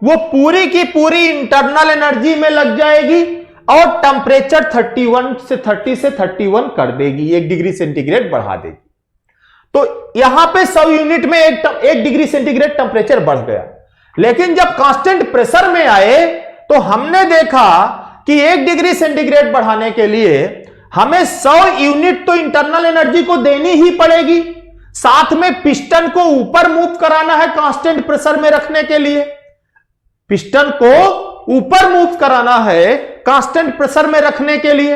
वो पूरी की पूरी इंटरनल एनर्जी में लग जाएगी और टेम्परेचर 30 से 31 कर देगी, 1 डिग्री सेंटीग्रेड बढ़ा देगी। तो यहां पे 100 यूनिट में 1 डिग्री सेंटीग्रेड टेम्परेचर बढ़ गया। लेकिन जब कांस्टेंट प्रेशर में आए तो हमने देखा कि 1 डिग्री सेंटीग्रेड बढ़ाने के लिए हमें 100 यूनिट तो इंटरनल एनर्जी को देनी ही पड़ेगी, साथ में पिस्टन को ऊपर मूव कराना है कांस्टेंट प्रेशर में रखने के लिए। पिस्टन को ऊपर मूव कराना है कांस्टेंट प्रेशर में रखने के लिए।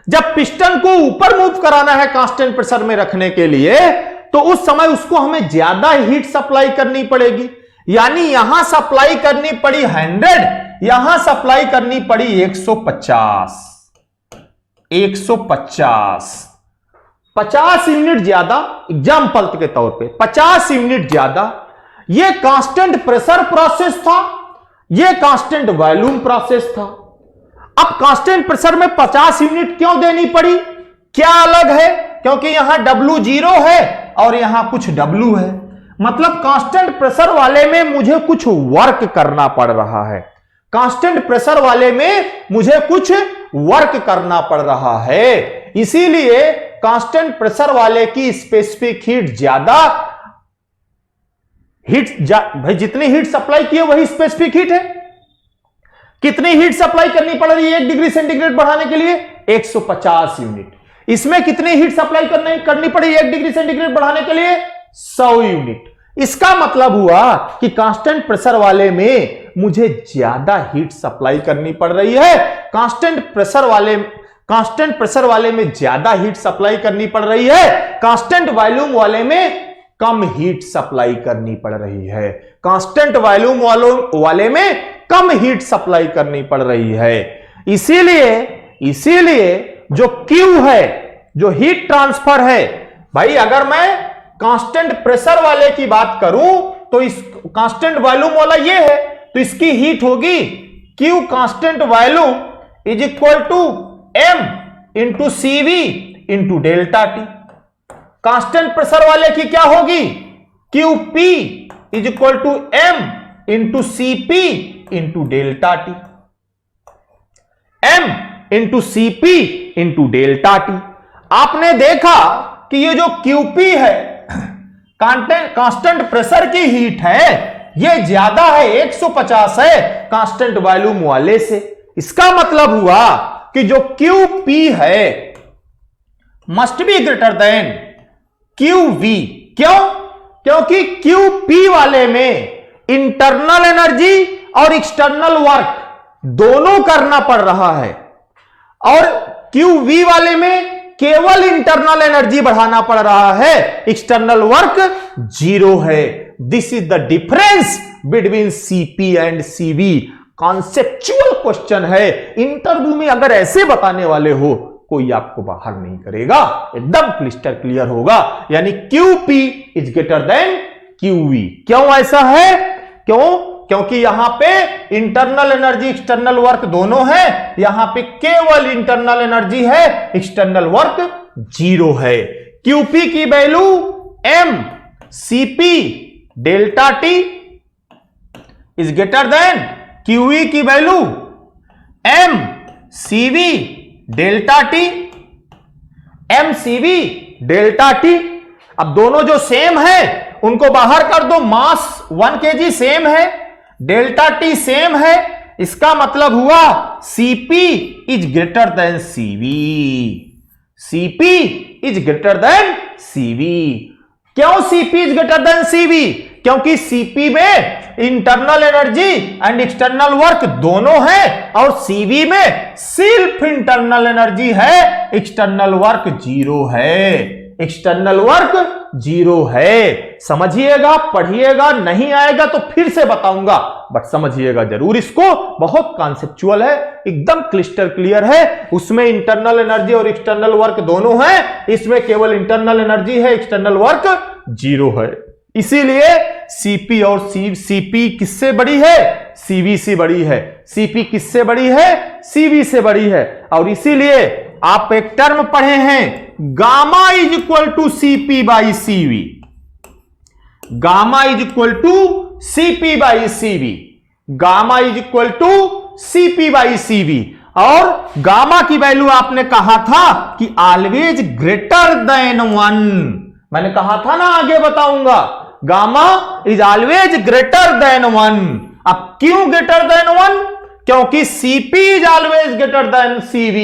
जब पिस्टन को ऊपर मूव कराना है कांस्टेंट प्रेशर में रखने के लिए तो उस समय उसको हमें ज्यादा हीट सप्लाई करनी पड़ेगी। यानी यहां सप्लाई करनी पड़ी 100, यहां सप्लाई करनी पड़ी 150 यूनिट ज्यादा। एग्जाम्पल के तौर पे 50 यूनिट ज्यादा। यह कांस्टेंट प्रेशर प्रोसेस था, यह कांस्टेंट वॉल्यूम प्रोसेस था। अब कांस्टेंट प्रेशर में 50 यूनिट क्यों देनी पड़ी? क्या अलग है? क्योंकि यहां W0 है और यहां कुछ W है, मतलब कांस्टेंट प्रेशर वाले में मुझे कुछ वर्क करना पड़ रहा है। कांस्टेंट प्रेशर वाले में मुझे कुछ वर्क करना पड़ रहा है, इसीलिए कांस्टेंट प्रेशर वाले की स्पेसिफिक हीट ज्यादा। भाई जितनी हीट सप्लाई की है वही स्पेसिफिक हीट है। कितनी हीट सप्लाई करनी पड़ रही है 1 डिग्री सेंटीग्रेड बढ़ाने के लिए? 150 यूनिट। इसमें कितनी हीट सप्लाई करनी पड़ी 1 डिग्री सेंटीग्रेड बढ़ाने के लिए? 100 यूनिट। इसका मतलब हुआ कि कांस्टेंट प्रेशर वाले में मुझे ज्यादा हीट सप्लाई करनी पड़ रही है, कांस्टेंट प्रेशर वाले में ज्यादा हीट सप्लाई करनी पड़ रही है, कांस्टेंट वॉल्यूम वाले में कम हीट सप्लाई करनी पड़ रही है। कांस्टेंट वॉल्यूम वाले में कम हीट सप्लाई करनी पड़ रही है। इसीलिए जो Q है, जो हीट ट्रांसफर है, भाई अगर मैं कांस्टेंट प्रेशर वाले की बात करूं तो इस कांस्टेंट वॉल्यूम वाला ये है तो इसकी हीट होगी Q constant volume is equal to M into CV into delta T। Constant pressure वाले की क्या होगी? QP is equal to M into CP into delta T। M into CP into delta T। आपने देखा कि ये जो QP है कांस्टेंट प्रेशर की हीट है, ये ज्यादा है, 150 है कांस्टेंट वॉल्यूम वाले से। इसका मतलब हुआ कि जो QP है must be greater than QV। क्यों? क्योंकि QP वाले में इंटरनल एनर्जी और एक्सटर्नल वर्क दोनों करना पड़ रहा है और QV वाले में केवल इंटरनल एनर्जी बढ़ाना पड़ रहा है, एक्सटर्नल वर्क 0 है। This is the difference between CP and CV। Conceptual question है, इंटरव्यू में अगर ऐसे बताने वाले हो कोई आपको बाहर नहीं करेगा, एकदम क्लिस्टर क्लियर होगा। यानी QP is greater than QV। क्यों ऐसा है? क्यों? क्योंकि यहां पे इंटरनल एनर्जी एक्सटर्नल वर्क दोनों है, यहां पे केवल इंटरनल एनर्जी है, एक्सटर्नल वर्क 0 है। QP की value M CP delta T is greater than QV की value M CV delta T M CV delta T। अब दोनों जो सेम है उनको बाहर कर दो, मास 1 kg सेम है, डेल्टा T सेम है, इसका मतलब हुआ CP is greater than CV। CP is greater than CV। क्यों CP is greater than CV? क्योंकि CP में internal energy and external work दोनों है और CV में सिर्फ इंटरनल एनर्जी है, एक्सटर्नल वर्क 0 है। एक्सटर्नल वर्क 0 है। समझिएगा, पढ़िएगा, नहीं आएगा तो फिर से बताऊंगा, बट समझिएगा जरूर इसको, बहुत कॉन्सेप्चुअल है, एकदम क्लिस्टर क्लियर है। उसमें इंटरनल एनर्जी और एक्सटर्नल वर्क दोनों है, इसमें केवल इंटरनल एनर्जी है, एक्सटर्नल वर्क 0 है। इसीलिए CP और CP किससे बड़ी है? CV से बड़ी है। CP किससे बड़ी है? CV से बड़ी है। और इसीलिए आप एक टर्म पढ़े हैं, gamma is equal to CP by CV। Gamma is equal to CP by CV। Gamma is equal to CP by CV। और गामा की वैल्यू आपने कहा था कि ऑलवेज ग्रेटर देन 1। मैंने कहा था ना, आगे बताऊंगा, gamma is always greater than 1। अब क्यों ग्रेटर देन 1? क्योंकि CP is always greater than CV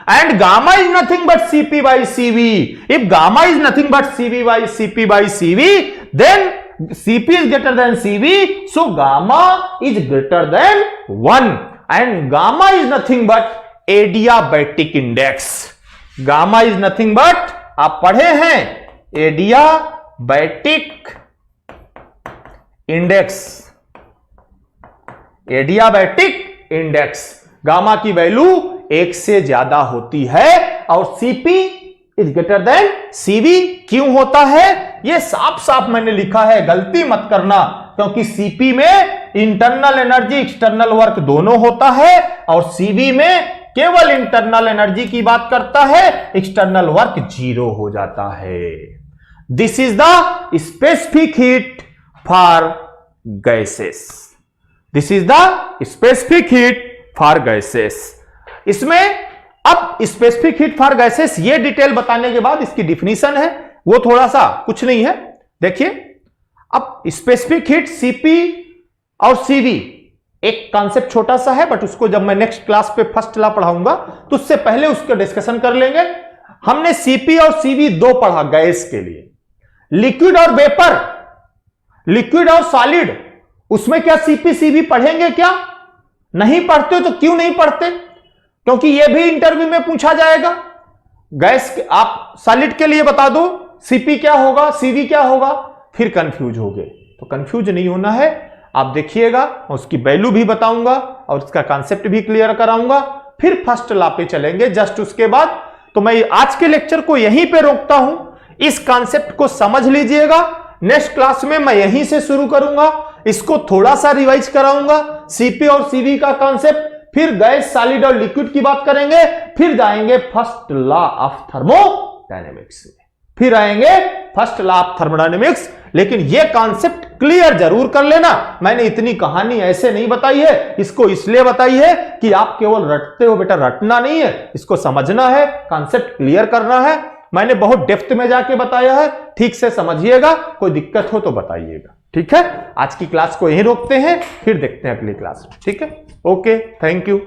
and gamma is nothing but CP by CV. If gamma is nothing but CP by CV, then CP is greater than CV, so gamma is greater than 1 and gamma is nothing but adiabatic index. Gamma is nothing but, आप पढ़े हैं, adiabatic index। adiabatic index gamma की value 1 से ज्यादा होती है और CP is greater than CV। क्यों होता है? यह साफ साफ मैंने लिखा है, गलती मत करना, क्योंकि CP में इंटरनल एनर्जी एक्सटर्नल वर्क दोनों होता है और CV में केवल इंटरनल एनर्जी की बात करता है, एक्सटर्नल वर्क 0 हो जाता है। This is the specific heat for gases. This is the specific heat for gases. इसमें अब स्पेसिफिक हीट फॉर गैसेस ये डिटेल बताने के बाद इसकी डिफिनीशन है, वो थोड़ा सा कुछ नहीं है। देखिए, अब स्पेसिफिक हीट CP और CV एक कॉन्सेप्ट छोटा सा है, बट उसको जब मैं नेक्स्ट क्लास पे फर्स्ट ला पढ़ाऊंगा तो उससे पहले उसका डिस्कशन कर लेंगे। हमने CP और CV दो पढ़ा गैस के लिए, लिक्विड और वेपर, लिक्विड और सॉलिड। उसमें क्या CP CV पढ़ेंगे? क्या नहीं पढ़ते? तो क्यों नहीं पढ़ते? क्योंकि यह भी इंटरव्यू में पूछा जाएगा। गैस आप सॉलिड के लिए बता दो CP क्या होगा, CV क्या होगा, फिर कंफ्यूज हो गए। तो कंफ्यूज नहीं होना है, आप देखिएगा, उसकी वैल्यू भी बताऊंगा और उसका कॉन्सेप्ट भी क्लियर कराऊंगा, फिर फर्स्ट ला पे चलेंगे जस्ट उसके बाद। तो मैं आज के लेक्चर को यहीं पे रोकता हूं, इस कॉन्सेप्ट को समझ लीजिएगा। नेक्स्ट क्लास में मैं यहीं से शुरू करूंगा, इसको थोड़ा सा रिवाइज कराऊंगा, CP और CV का कॉन्सेप्ट, फिर गैस सॉलिड और लिक्विड की बात करेंगे, फिर जाएंगे फर्स्ट लॉ ऑफ थर्मोडायनेमिक्स में, फिर आएंगे फर्स्ट लॉ ऑफ थर्मोडायनेमिक्स। लेकिन यह कॉन्सेप्ट क्लियर जरूर कर लेना। मैंने इतनी कहानी ऐसे नहीं बताई है, इसको इसलिए बताई है कि आप केवल रटते हो, बेटा रटना नहीं है, इसको समझना है, कॉन्सेप्ट क्लियर करना है। मैंने बहुत डेप्थ में जाके बताया है, ठीक से समझिएगा, कोई दिक्कत हो तो बताइएगा। ठीक है, आज की क्लास को यहीं रोकते हैं, फिर देखते हैं अगली क्लास में। ठीक है, ओके, थैंक यू।